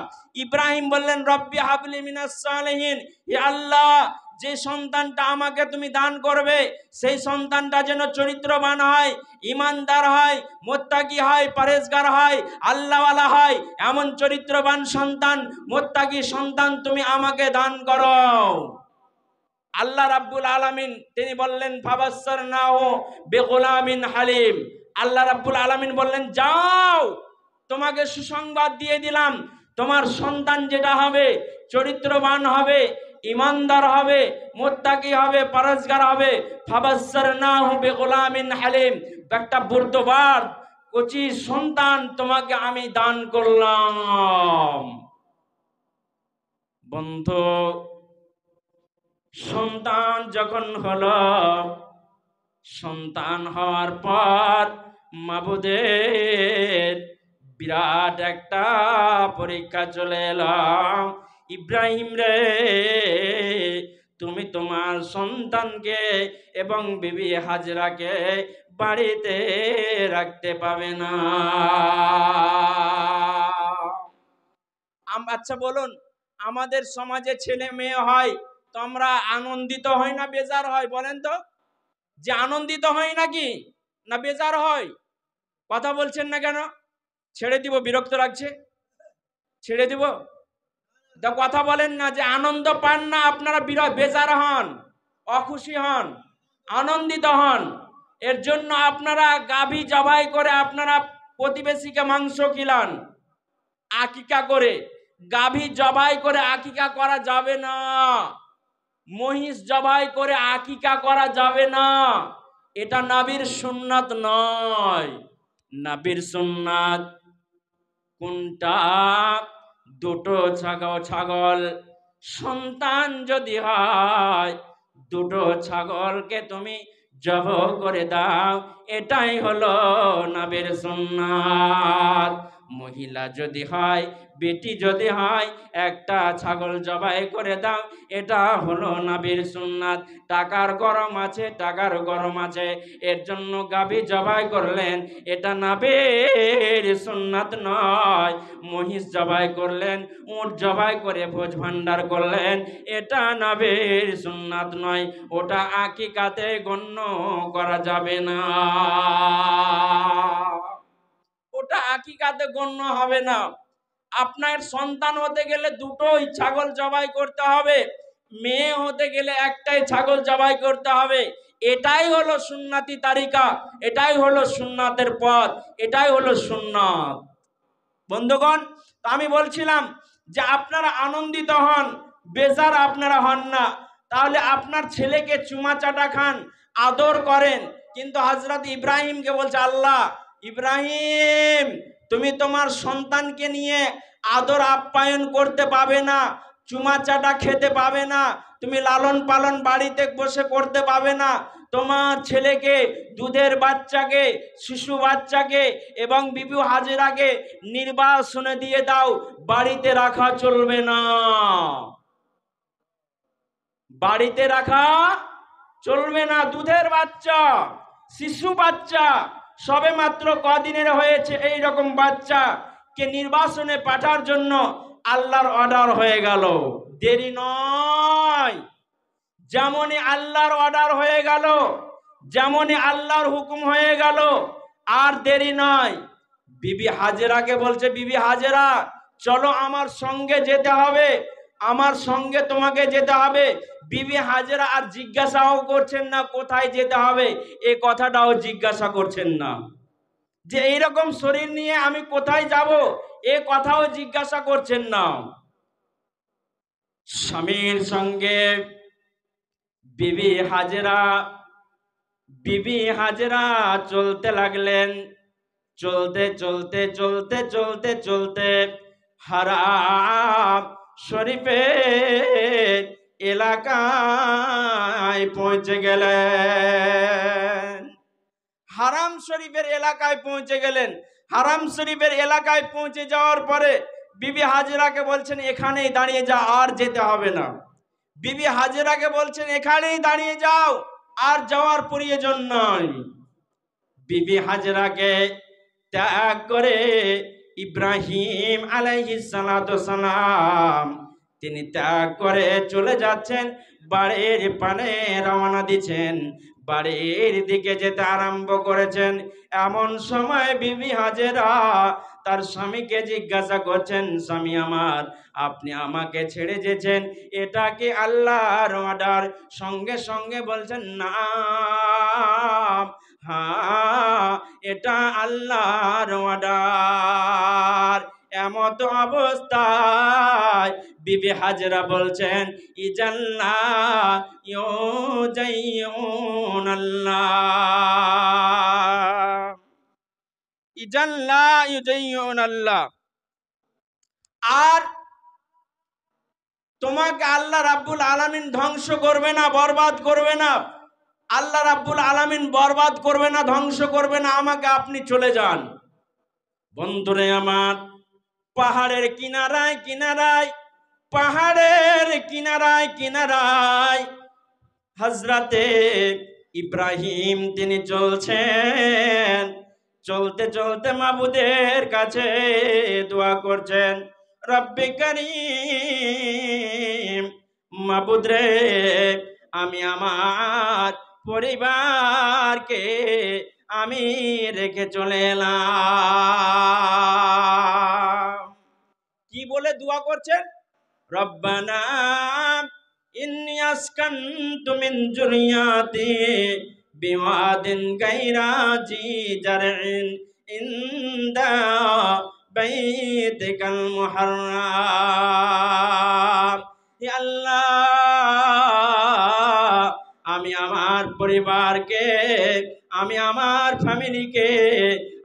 ইব্রাহিম বললেন, রব্বি হাবলি মিনাস সালিহিন। হে আল্লাহ, যে সন্তানটা আমাকে তুমি দান করবে সেই সন্তানটা যেন চরিত্রবান হয়, ইমানদার হয়, মুত্তাকি হয়, পরহেজগার হয়, আল্লাহওয়ালা হয়। এমন চরিত্রবান সন্তান, মুত্তাকি সন্তান তুমি আমাকে দান করো। আল্লাহ রাব্বুল আলামিন তিনি বললেন ফাবাসসারনাহু বিগুলামিন হালিম। আল্লাহ রাব্বুল আলামিন বললেন যাও, তোমাকে সুসংবাদ দিয়ে দিলাম, তোমার সন্তান যেটা হবে চরিত্রবান হবে, ইমানদার হবে, মুত্তাকি হবে, পরহেজগার হবে। ফাবাসসারনাহু বিগুলামিন হালিম, একটা বুর্দবার কচি সন্তান তোমাকে আমি দান করলাম। বন্ধু, সন্তান যখন হলো, সন্তান হওয়ার পর মাবুদের বিরাট একটা পরীক্ষা চলে এলো। ইব্রাহিম রে, তুমি তোমার সন্তানকে এবং বিবি হাজরাকে বাড়িতে রাখতে পাবে না। আচ্ছা বলুন, আমাদের সমাজে ছেলে মেয়ে হয় তো আমরা আনন্দিত হই না বেজার হয়? বলেন তো, যে আনন্দিত হয় নাকি না বেজার হয়? কথা বলছেন না কেন? ছেড়ে দিব, বিরক্ত লাগছে, ছেড়ে দিব? তা কথা বলেন না, যে আনন্দ পান না আপনারা, বেজার হন, অখুশি হন, আনন্দিত হন। এর জন্য আপনারা গাভী জবাই করে আপনারা প্রতিবেশীকে মাংস খিলান আকিকা করে। গাভী জবাই করে আকিকা করা যাবে না, মহিষ জবাই করে আকিকা করা যাবে না, এটা নবীর সুন্নাত নয়। নবীর সুন্নাত কোনটা? দুটো ছাগল সন্তান যদি হয়, দুটো ছাগলকে তুমি জবাই করে দাও, এটাই হলো নবীর সুন্নাত। মহিলা যদি হয়, বেটি যদি হয়, একটা ছাগল জবাই করে দাও, এটা হলো নবীর সুন্নাত। টাকার গরম আছে, টাকার গরম আছে, এর জন্য গাভী জবাই করলেন, এটা নবীর সুন্নাত নয়। মহিষ জবাই করলেন, উট জবাই করে ভোজ ভান্ডার করলেন, এটা নবীর সুন্নাত নয়, ওটা আকিকাতে গণ্য করা যাবে না, ওটা আকিকাতে গণ্য হবে না। আপনার সন্তান হতে গেলে দুটোই ছাগল জবাই করতে হবে, মেয়ে হতে গেলে একটাই ছাগল জবাই করতে হবে। এটাই হলো সুন্নাতি তারিকা, এটাই হলো সুন্নাতের পথ, এটাই হলো সুন্নাত। বন্ধুগণ, আমি বলছিলাম যে আপনারা আনন্দিত হন, বেজার আপনারা হন না। তাহলে আপনার ছেলেকে চুমা চাটা খান, আদর করেন, কিন্তু হযরত ইব্রাহিমকে বলছে আল্লাহ, ইব্রাহিম তুমি তোমার সন্তানকে নিয়ে আদর আপ্যায়ন করতে পাবে না, চুমা চাটা খেতে পাবে না, তুমি লালন পালন বাড়িতে বসে করতে পাবে না। তোমার ছেলেকে, দুধের বাচ্চাকে, শিশু বাচ্চাকে এবং বিবি হাজেরাকে নির্বাসনে দিয়ে দাও, বাড়িতে রাখা চলবে না, বাড়িতে রাখা চলবে না। দুধের বাচ্চা, শিশু বাচ্চা, সবে মাত্র কদিনের হয়েছে, এই রকম বাচ্চাকে নির্বাসনে পাঠার জন্য আল্লাহর অর্ডার হয়ে গেল, দেরি নয়। যেমনই আল্লাহর অর্ডার হয়ে গেল, যেমনই আল্লাহর হুকুম হয়ে গেল, আর দেরি নয়। বিবি হাজেরাকে বলছে, বিবি হাজেরা চলো আমার সঙ্গে যেতে হবে, আমার সঙ্গে তোমাকে যেতে হবে। বিবি হাজেরা আর জিজ্ঞাসাও করছেন না কোথায় যেতে হবে, এ কথাটাও জিজ্ঞাসা করছেন না, যে এইরকম শরীর নিয়ে আমি কোথায় যাব, এ কথাও জিজ্ঞাসা করছেন না। স্বামীর সঙ্গে বিবি হাজেরা চলতে লাগলেন। চলতে চলতে চলতে চলতে চলতে হারাম শরীফের এলাকায় পৌঁছে গেলেন। হারাম শরীফের এলাকায় পৌঁছে গেলেন। হারাম শরীফের এলাকায় পৌঁছে যাওয়ার পরে বিবি হাজেরাকে বলছেন এখানেই দাঁড়িয়ে যা, আর যেতে হবে না। বিবি হাজেরাকে বলছেন এখানেই দাঁড়িয়ে যাও, আর যাওয়ার প্রয়োজন নয়। বিবি হাজেরাকে ত্যাগ করে ইব্রাহিম আলাইহিস সালাতু সালাম তিনি ত্যাগ করে চলে যাচ্ছেন, বাড়ির পানে রওনা দিচ্ছেন, বাড়ির দিকে যেতে আরম্ভ করেছেন। এমন সময় বিবি হাজেরা তার স্বামীকে জিজ্ঞাসা করছেন, স্বামী আমার, আপনি আমাকে ছেড়ে যেছেন, এটা কি আল্লাহর অর্ডার? সঙ্গে সঙ্গে বলছেন, না, হ্যাঁ, এটা আল্লাহর অর্ডার। এমত অবস্থায় বিবি হাজরা বলছেন, ইজাল্লা ইউজাইউন আল্লাহ, ইজাল্লা ইউজাইউন আল্লাহ। আর তোমাকে আল্লাহ রাব্বুল আলামিন ধ্বংস করবে না, বরবাদ করবে না। আল্লাহ রাব্বুল আলামিন বরবাদ করবে না, ধ্বংস করবে না, আমাকে আপনি চলে যান। বন্ধুরে আমার, পাহাড়ের কিনারায় কিনারায়, পাহাড়ের কিনারায় কিনারায় হযরতে ইব্রাহিম তিনি চলছেন। চলতে চলতে মাবুদের কাছে দোয়া করছেন, রব্বে কারীম, মাবুদ রে, আমি আমার পরিবারকে আমি রেখে চলে এলাম। কি বলে দোয়া করছেন? রব্বানা ইন্নী আসকানতু মিন যুররিয়াতি বিওয়াদিন গায়রা জি জারইন ইনদা বাইতিকাল মুহাররাম। হে আল্লাহ, আমি আমার পরিবারকে, আমি আমার ফ্যামিলিকে,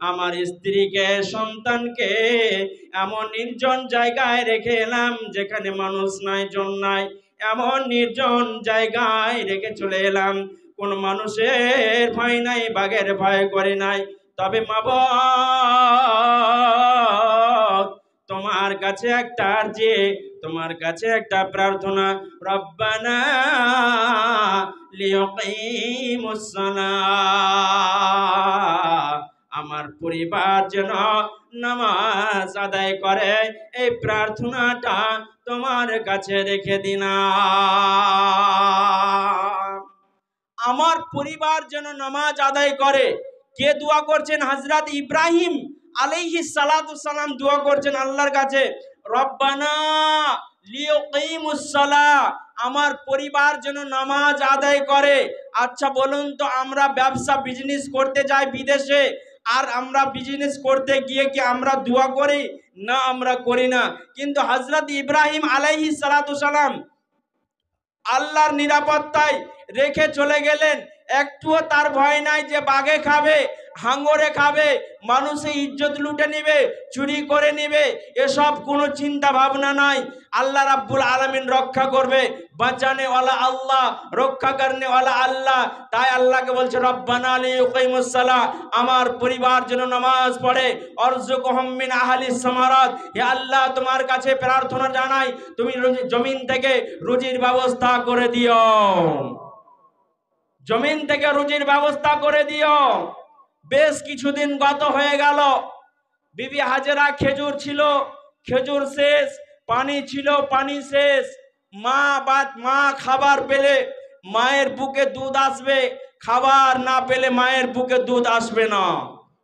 আমার স্ত্রীকে, সন্তানকে এমন নির্জন জায়গায় রেখে এলাম যেখানে মানুষ নাই, জন নাই। এমন নির্জন জায়গায় রেখে চলে এলাম, কোন মানুষের ভয় নাই, বাঘের ভয় করে নাই। তবে মাবুদ, তোমার কাছে একটা আরজি, তোমার কাছে একটা প্রার্থনা, রব্বানা লিয়াকিমুস সালাহ, আমার পরিবার যেন নামাজ আদায় করে, এই প্রার্থনাটা তোমার কাছে রেখে দিলাম। আমার পরিবার যেন নামাজ আদায় করে। কে দোয়া করছেন? হযরত ইব্রাহিম আলাইহিস সালাতু সালাম দোয়া করছেন আল্লাহর কাছে, রব্বানা লিয়াকিমুস সালাহ, আমার পরিবার যেন নামাজ আদায় করে। আচ্ছা বলুন তো, আমরা ব্যবসা বিজনেস করতে যাই বিদেশে, আর আমরা বিজনেস করতে গিয়ে কি আমরা দোয়া করি? না, আমরা করি না। কিন্তু হযরত ইব্রাহিম আলাইহিস সালাতু সালাম আল্লাহর নিরাপত্তায় রেখে চলে গেলেন। একটুও তার ভয় নাই যে বাঘে খাবে, হাঙ্গরে খাবে, মানুষের ইজ্জত লুটে নিবে, চুরি করে নিবে, এসব কোনো চিন্তা ভাবনা নাই। আল্লাহ রাব্বুল আলামিন রক্ষা করবে, বাঁচানে ওয়ালা আল্লাহ, রক্ষা করনে ওয়ালা আল্লাহ। তাই আল্লাহকে বলছে, রব্বানা লিয়াকিমুস সালাহ, আমার পরিবার যেন নামাজ পড়ে, অরযুকহুম মিন আহলিস সামারাত, হে আল্লাহ তোমার কাছে প্রার্থনা জানাই, তুমি জমিন থেকে রুজির ব্যবস্থা করে দিও, জমিন থেকে রুজির ব্যবস্থা করে দিও। বেশ কিছুদিন গত হয়ে গেল, বিবি হাজেরা খেজুর ছিল, খেজুর শেষ, পানি ছিল, পানি শেষ। মা খাবার পেলে মায়ের বুকে দুধ আসবে, খাবার না পেলে মায়ের বুকে দুধ আসবে না,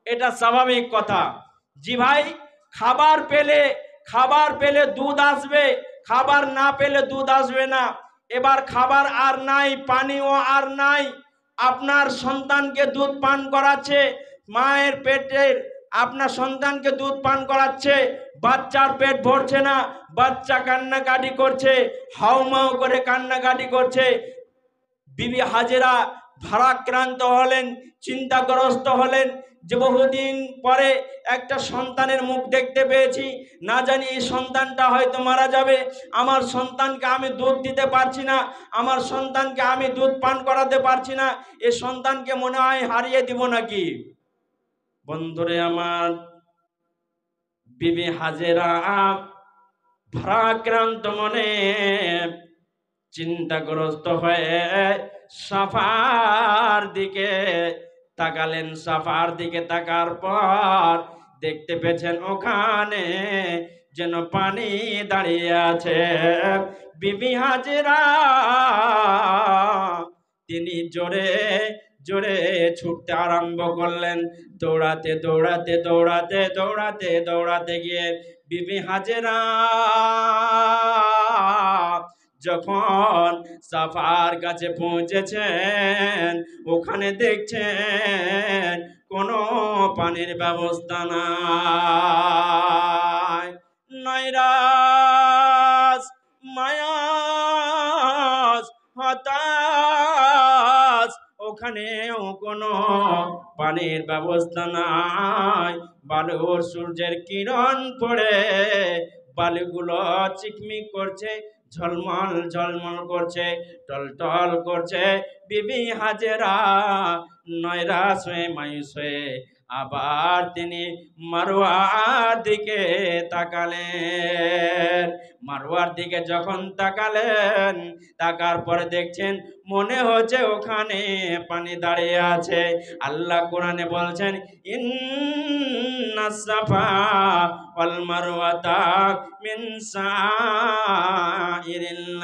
এটা স্বাভাবিক কথা। জি ভাই, খাবার পেলে দুধ আসবে, খাবার না পেলে দুধ আসবে না। এবার খাবার আর নাই, পানিও আর নাই, আপনার সন্তানকে দুধ পান করাচ্ছে, মায়ের পেটের আপনার সন্তানকে দুধ পান করাচ্ছে, বাচ্চার পেট ভরছে না, বাচ্চা কান্নাকাটি করছে, হাউমাউ করে কান্নাকাটি করছে। বিবি হাজেরা ভারাক্রান্ত হলেন, চিন্তাগ্রস্ত হলেন যে বহুদিন পরে একটা সন্তানের মুখ দেখতে পেয়েছি, না জানি এই সন্তানটা হয়তো মারা যাবে, আমার সন্তানকে আমি দুধ দিতে পারছি না, আমার সন্তানকে আমি দুধ পান করাতে পারছি না, এই সন্তানকে মনে হয় হারিয়ে দিব নাকি। বন্ধুরে আমার, বিবি হাজেরা ভারাক্রান্ত মনে চিন্তাগ্রস্ত হয়ে সাফার দিকে তাকালেন। সাফার দিকে তাকার পর দেখতে পেয়েছেন ওখানে যেন পানি দাঁড়িয়ে আছে। বিবি হাজেরা তিনি জোরে জোরে ছুটতে আরম্ভ করলেন, দৌড়াতে দৌড়াতে দৌড়াতে দৌড়াতে দৌড়াতে গিয়ে বিবি হাজেরা যখন সাফার কাছে পৌঁছেছেন, ওখানে দেখছেন কোনো পানির ব্যবস্থা নাই। নৈরাশ, মায়াস, হতাশ, ওখানেও কোনো পানির ব্যবস্থা নাই। বালুর সূর্যের কিরণ পড়ে বালুগুলো চিকমিক করছে, ঝলমল ঝলমল করছে, টলটল করছে। বিবি হাজেরা নৈরাশ হয়ে মায়ুস হয়ে আবার তিনি মারওয়ার দিকে তাকালেন। মারওয়ার দিকে যখন তাকালেন, তাকার পরে দেখছেন মনে হচ্ছে ওখানে পানি দাঁড়িয়ে আছে। আল্লাহ কোরআনে বলছেন, ইন্নাস সাফা ওয়াল মারওয়াতা মিন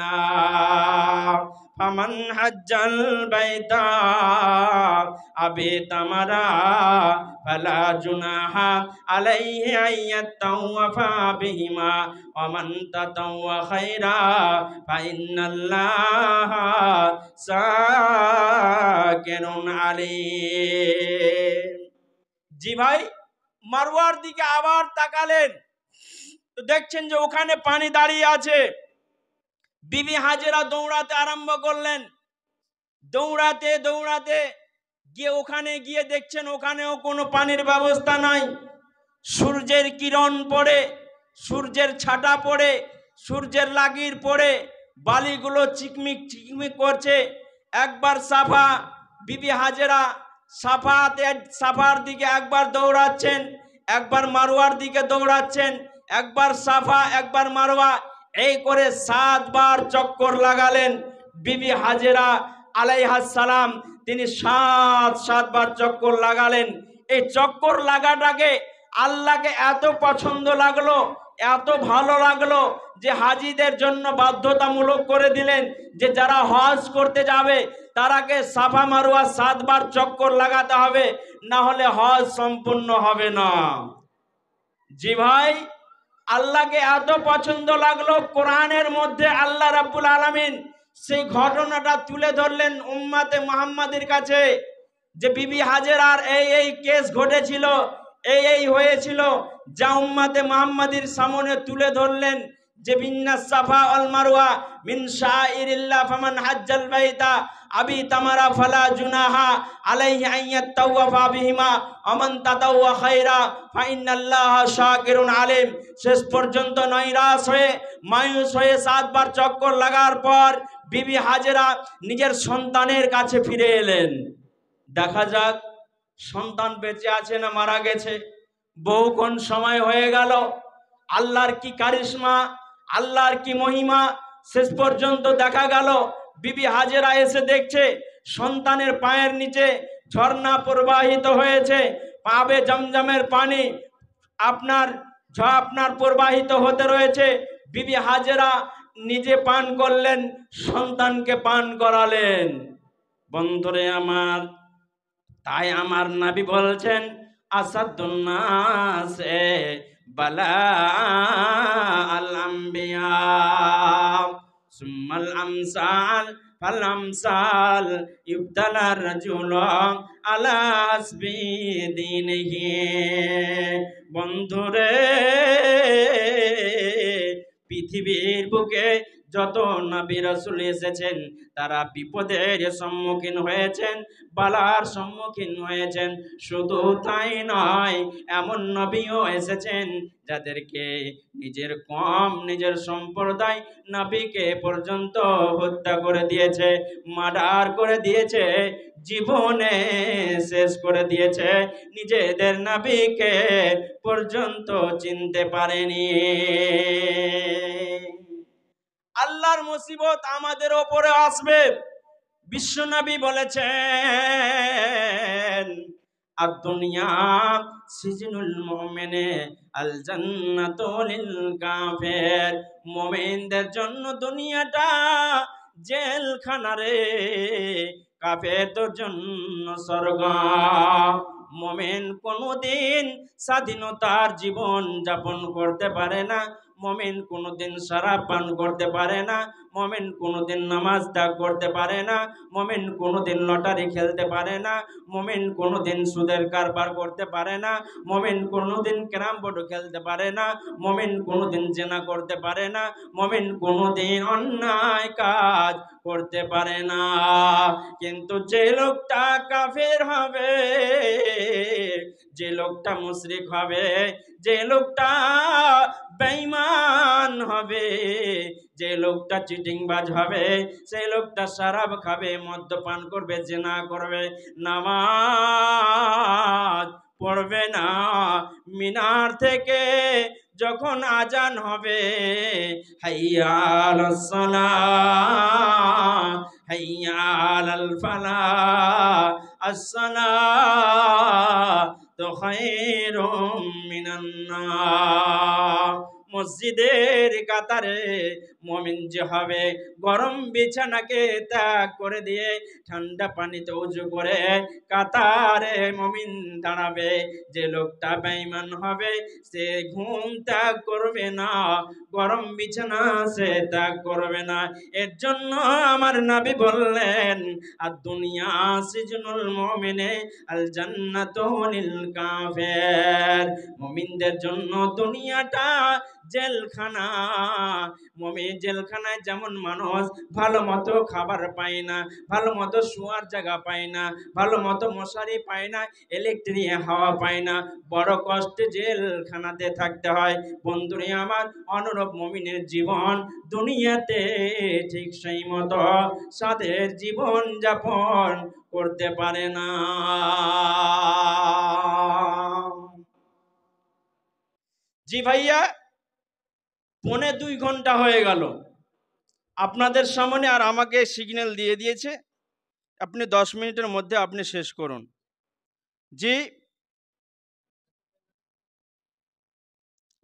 শাইরিল্লাহ ফামান হাজ্জাল বাইতা আবি তামারা ফালা জুনাহা আলাইহি আইয়াতাওয়াফা বিহিমা ওয়া মান তাতাওয়া খায়রা ফাইন্নাল্লাহা শাকিরুন আলীম। জি ভাই, মারওয়ার দিকে আবার তাকালেন, তো দেখছেন যে ওখানে পানি দাঁড়িয়ে আছে। বিবি হাজেরা দৌড়াতে আরম্ভ করলেন, দৌড়াতে দৌড়াতে গিয়ে ওখানে গিয়ে দেখছেন ওখানেও কোনো পানির ব্যবস্থা নাই। সূর্যের কিরণ পড়ে, সূর্যের ছাটা পড়ে, সূর্যের লাগির পড়ে বালিগুলো চিকমিক চিকমিক করছে। একবার সাফা, বিবি হাজেরা সাফার দিকে একবার দৌড়াচ্ছেন, একবার মারওয়ার দিকে দৌড়াচ্ছেন, একবার সাফা একবার মারওয়া, এই করে 7 বার চক্কর লাগালেন। বিবি হাজেরা আলাইহাস সালাম তিনি 7 বার চক্কর লাগালেন। এই চক্কর লাগাটাকে আল্লাহকে এত পছন্দ লাগলো, এত ভালো লাগলো যে হাজিদের জন্য বাধ্যতামূলক করে দিলেন যে যারা হজ করতে যাবে তারাকে সাফা মারওয়া 7 বার চক্কর লাগাতে হবে, না হলে হজ সম্পূর্ণ হবে না। জি ভাই, আল্লাহকে এত পছন্দ লাগলো, কোরআনের মধ্যে আল্লাহ রাব্বুল আলামিন সেই ঘটনাটা তুলে ধরলেন উম্মাতে মুহাম্মাদের কাছে যে বিবি হাজেরার এই কেস ঘটেছিল, এই হয়েছিল, যা উম্মাতে মুহাম্মাদির সামনে তুলে ধরলেন যে বিন্নাস সাফা ওয়াল মারওয়া মিন শাইরিল্লাহ ফামান হাজ্জাল বাইতা আবি তামারা ফালা জুনাহা আলাইহি আইয়াতাওয়াফা বিহিমা ওয়া মান তাতাওয়া খায়রা ফাইন্নাল্লাহা শাকিরুন আলীম। শেষ পর্যন্ত নৈরাশ হয়ে মায়ুস হয়ে 7 বার চক্কর লাগার পর বিবি হাজেরা নিজের সন্তানের কাছে ফিরে এলেন। দেখা যাক সন্তান বেঁচে আছে না মারা গেছে। বহুক্ষণ সময় হয়ে গেল। আল্লাহর কি কারিশমা, আল্লাহর কি মহিমা, শেষ পর্যন্ত দেখা গেল বিবি হাজেরা এসে দেখছে সন্তানের পায়ের নিচে ঝর্ণা প্রবাহিত হয়েছে, পাবে জমজমের পানি আপনার প্রবাহিত হতে রয়েছে। বিবি হাজেরা নিজে পান করলেন, সন্তানকে পান করালেন। বন্ধুরে আমার, তাই আমার নবী বলছেন আসাদুন নাসে বালা আল আম্বিয়া সুম্মাল আমসাল ফাল আমসাল ইবতালার রাজুল আলা হাসবি দীনিহি। বন্ধুরে, পৃথিবীর বুকে যত নবী রাসূল এসেছেন তারা বিপদের সম্মুখীন হয়েছেন, বালার সম্মুখীন হয়েছেন। শুধু তাই নয়, এমন নবীও এসেছেন যাদেরকে নিজের সম্প্রদায় নবীকে পর্যন্ত হত্যা করে দিয়েছে, মার্ডার করে দিয়েছে, জীবনে শেষ করে দিয়েছে, নিজেদের নবীকে পর্যন্ত চিনতে পারেনি। আল্লাহর মুসিবত আমাদের উপরে আসবে। বিশ্বনবী বলেছেন আর দুনিয়া সিজনুল মুমিনে আল জান্নাতু লিল কাফির। মুমিনদের জন্য দুনিয়াটা জেলখানা রে, কাফেরদের জন্য স্বর্গ। মুমিন কোনদিন স্বাধীনতার জীবন যাপন করতে পারে না, মুমিন কোনদিন শরাব পান করতে পারে না, মুমিন কোনদিন নামাজ ত্যাগ করতে পারে না, মুমিন কোনদিন লটারি খেলতে পারে না, মুমিন কোনদিন সুদের কারবার করতে পারে না, মুমিন কোনদিন ক্যারাম বোর্ড খেলতে পারে না, মুমিন কোনদিন জিনা করতে পারে না, মুমিন কোনদিন অন্যায় কাজ করতে পারে না। কিন্তু যে লোকটা কাফের হবে, যে লোকটা মুশরিক হবে, যে লোকটা বেঈমান হবে, যে লোকটা চিটিংবাজ হবে, সেই লোকটা শরাব খাবে, মদ্যপান করবে, জিনা করবে, নামাজ পড়বে না। মিনার থেকে যখন আজান হবে, হাইয়া আলাস সালাহ হাইয়া আলাল ফালাহ, আসসালাতু খায়রুম মিনান নার। মসজিদের কাতারে মুমিন যে হবে, গরম বিছানাকে ত্যাগ করে দিয়ে ঠান্ডা পানিতে ওযু করে কাতারে মুমিন দাঁড়াবে। যে লোকটা বেঈমান হবে, সে ঘুম ত্যাগ করবে না, গরম বিছানা সে ত্যাগ করবে না। এর জন্য আমার নবী বললেন, আর দুনিয়া সিজনুল মুমিনে আল জান্নাতু লিল কাফির। মুমিনদের জন্য দুনিয়াটা জেলখানা। মুমিন জেলখানায় যেমন মানুষ ভালো মতো খাবার পায় না, ভালো মতো শোয়ার জায়গা পায় না, ভালো মতো মশারি পায় না, ইলেকট্রিক হাওয়া পায় না, বড় কষ্টে জেলখানাতে থাকতে হয়। বন্ধুরে আমার, অনুরূপ মুমিনের জীবন দুনিয়াতে ঠিক সেই মতো সাদের জীবন যাপন করতে পারে না। জি ভাইয়া, 1.25 ঘন্টা হয়ে গেল আপনাদের সামনে, আর আমাকে সিগন্যাল দিয়ে দিয়েছে আপনি 10 মিনিটের মধ্যে আপনি শেষ করুন। জি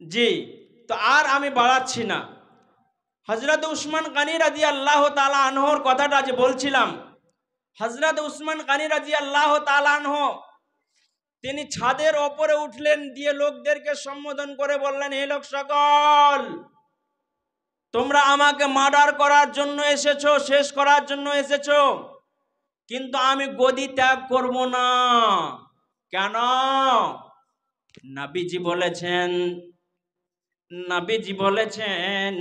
জি, তো আর আমি বাড়াচ্ছি না। হযরত উসমান গনি রাদিয়াল্লাহু তাআলা আনহুর কথাটা যে বলছিলাম, হযরত উসমান গনি রাদিয়াল্লাহু তাআলা আনহু তিনি ছাদের ওপরে উঠলেন, দিয়ে লোকদেরকে সম্বোধন করে বললেন, হে লোক সকল, তোমরা আমাকে মার্ডার করার জন্য এসেছো, শেষ করার জন্য এসেছো, কিন্তু আমি গদি ত্যাগ করব না। কেন? নবীজি বলেছেন, নবীজি বলেছেন,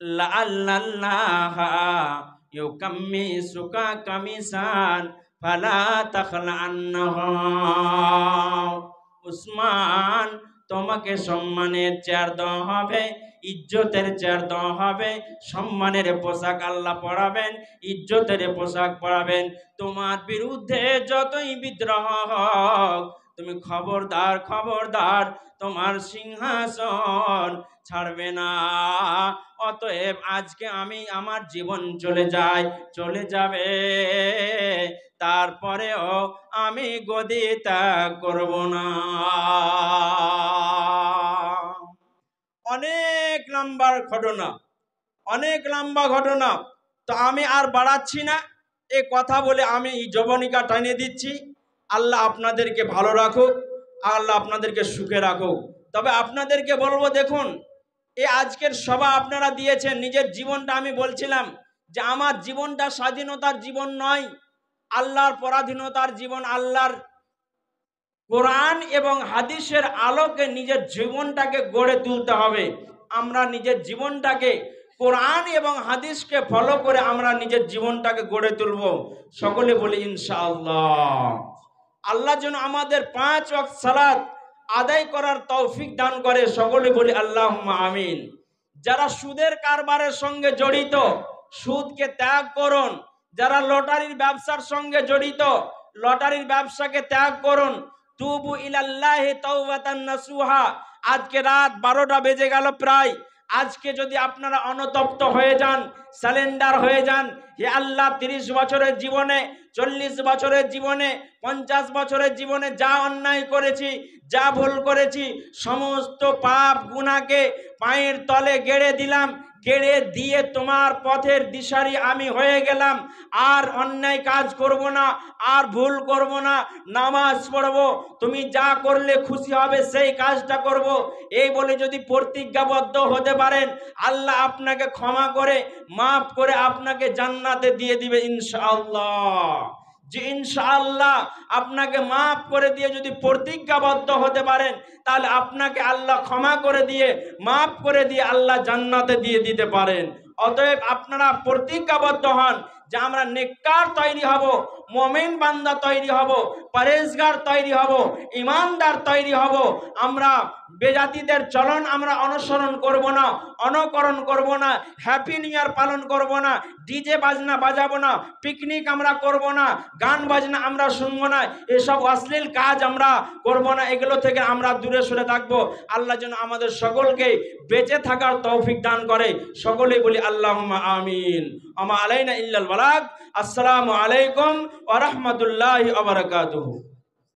লাআল্লাল্লাহা ইউকাম্মিসুকা কামিসান ফালা তাখলান্নাহু। উসমান, তোমাকে সম্মানের চেয়ার দেওয়া হবে, ইজ্জতের চেয়ার দেওয়া হবে, সম্মানের পোশাক আল্লাহ পরাবেন, ইজ্জতের পোশাক পরাবেন। তোমার বিরুদ্ধে যতই বিদ্রোহ হোক, তুমি খবরদার খবরদার তোমার সিংহাসন ছাড়বে না। অতএব আজকে আমি আমার জীবন চলে যায়, চলে যাবে, তারপরেও আমি গদি ত্যাগ করব না। অনেক লম্বা ঘটনা, অনেক লম্বা ঘটনা, তো আমি আর বাড়াচ্ছি না। এ কথা বলে আমি এই জবনিকা টানিয়ে দিচ্ছি। আল্লাহ আপনাদেরকে ভালো রাখুক, আল্লাহ আপনাদেরকে সুখে রাখুক। তবে আপনাদেরকে বলবো, দেখুন, এই আজকের সভা আপনারা দিয়েছেন, নিজের জীবনটা আমি বলছিলাম যে আমার জীবনটা স্বাধীনতার জীবন নয়, আল্লাহর পরাধীনতার জীবন। আল্লাহর কোরআন এবং হাদিসের আলোকে নিজের জীবনটাকে গড়ে তুলতে হবে। আমরা নিজের জীবনটাকে কোরআন এবং হাদিসকে ফলো করে আমরা নিজের জীবনটাকে গড়ে তুলব। সকলে বলি ইনশাআল্লাহ। আল্লাহ যেন আমাদের 5 ওয়াক্ত সালাত আদায় করার তৌফিক দান করে। সকলে বলি আল্লাহুম্মা আমিন। যারা সুদের কারবারের সঙ্গে জড়িত, সুদকে ত্যাগ করুন। যারা লটারির ব্যবসার সঙ্গে জড়িত, লটারির ব্যবসাকে ত্যাগ করুন। তুবু ইলাল্লাহি তাওবাতান নাসুহা। আজকে রাত 12টা বেজে গেল প্রায়, আজকে যদি আপনারা অনুতপ্ত হয়ে যান, স্যালেন্ডার হয়ে যান, হে আল্লাহ 30 বছরের জীবনে, 40 বছরের জীবনে, 50 বছরের জীবনে যা অন্যায় করেছি, যা ভুল করেছি, সমস্ত পাপ গুনাহকে পায়ের তলে গেড়ে দিলাম, গেড়ে দিয়ে তোমার পথের দিশারি আমি হয়ে গেলাম, আর অন্যায় কাজ করব না, আর ভুল করব না, নামাজ পড়ব, তুমি যা করলে খুশি হবে সেই কাজটা করব, এই বলে যদি প্রতিজ্ঞাবদ্ধ হতে পারেন, আল্লাহ আপনাকে ক্ষমা করে মাফ করে আপনাকে জান্নাতে দিয়ে দিবে ইনশাআল্লাহ। যে ইনশাআল্লাহ আপনাকে মাফ করে দিয়ে যদি প্রতিজ্ঞাবদ্ধ হতে পারেন, তাহলে আপনাকে আল্লাহ ক্ষমা করে দিয়ে মাফ করে দিয়ে আল্লাহ জান্নাতে দিয়ে দিতে পারেন। অতএব আপনারা প্রতিজ্ঞাবদ্ধ হন যে আমরা নেককার তৈরি হব, মুমিন বান্দা তৈরি হব, পরেজগার তৈরি হব, ইমানদার তৈরি হব। আমরা বেজাতিদের চলন আমরা অনুসরণ করব না, অনুকরণ করব না, হ্যাপি নিউ ইয়ার পালন করব না, ডিজে বাজনা বাজাবো না, পিকনিক আমরা করব না, গান বাজনা আমরা শুনবো না, এসব অশ্লীল কাজ আমরা করব না, এগুলো থেকে আমরা দূরে সরে থাকবো। আল্লাহ যেন আমাদের সকলকে বেঁচে থাকার তৌফিক দান করে। সকলেই বলি আল্লাহুম্মা আমিন। আমা আলাইনা ইল্লাল বালাগ। আসসালামু আলাইকুম ওয়া রাহমাতুল্লাহি ওয়া বারাকাতুহু।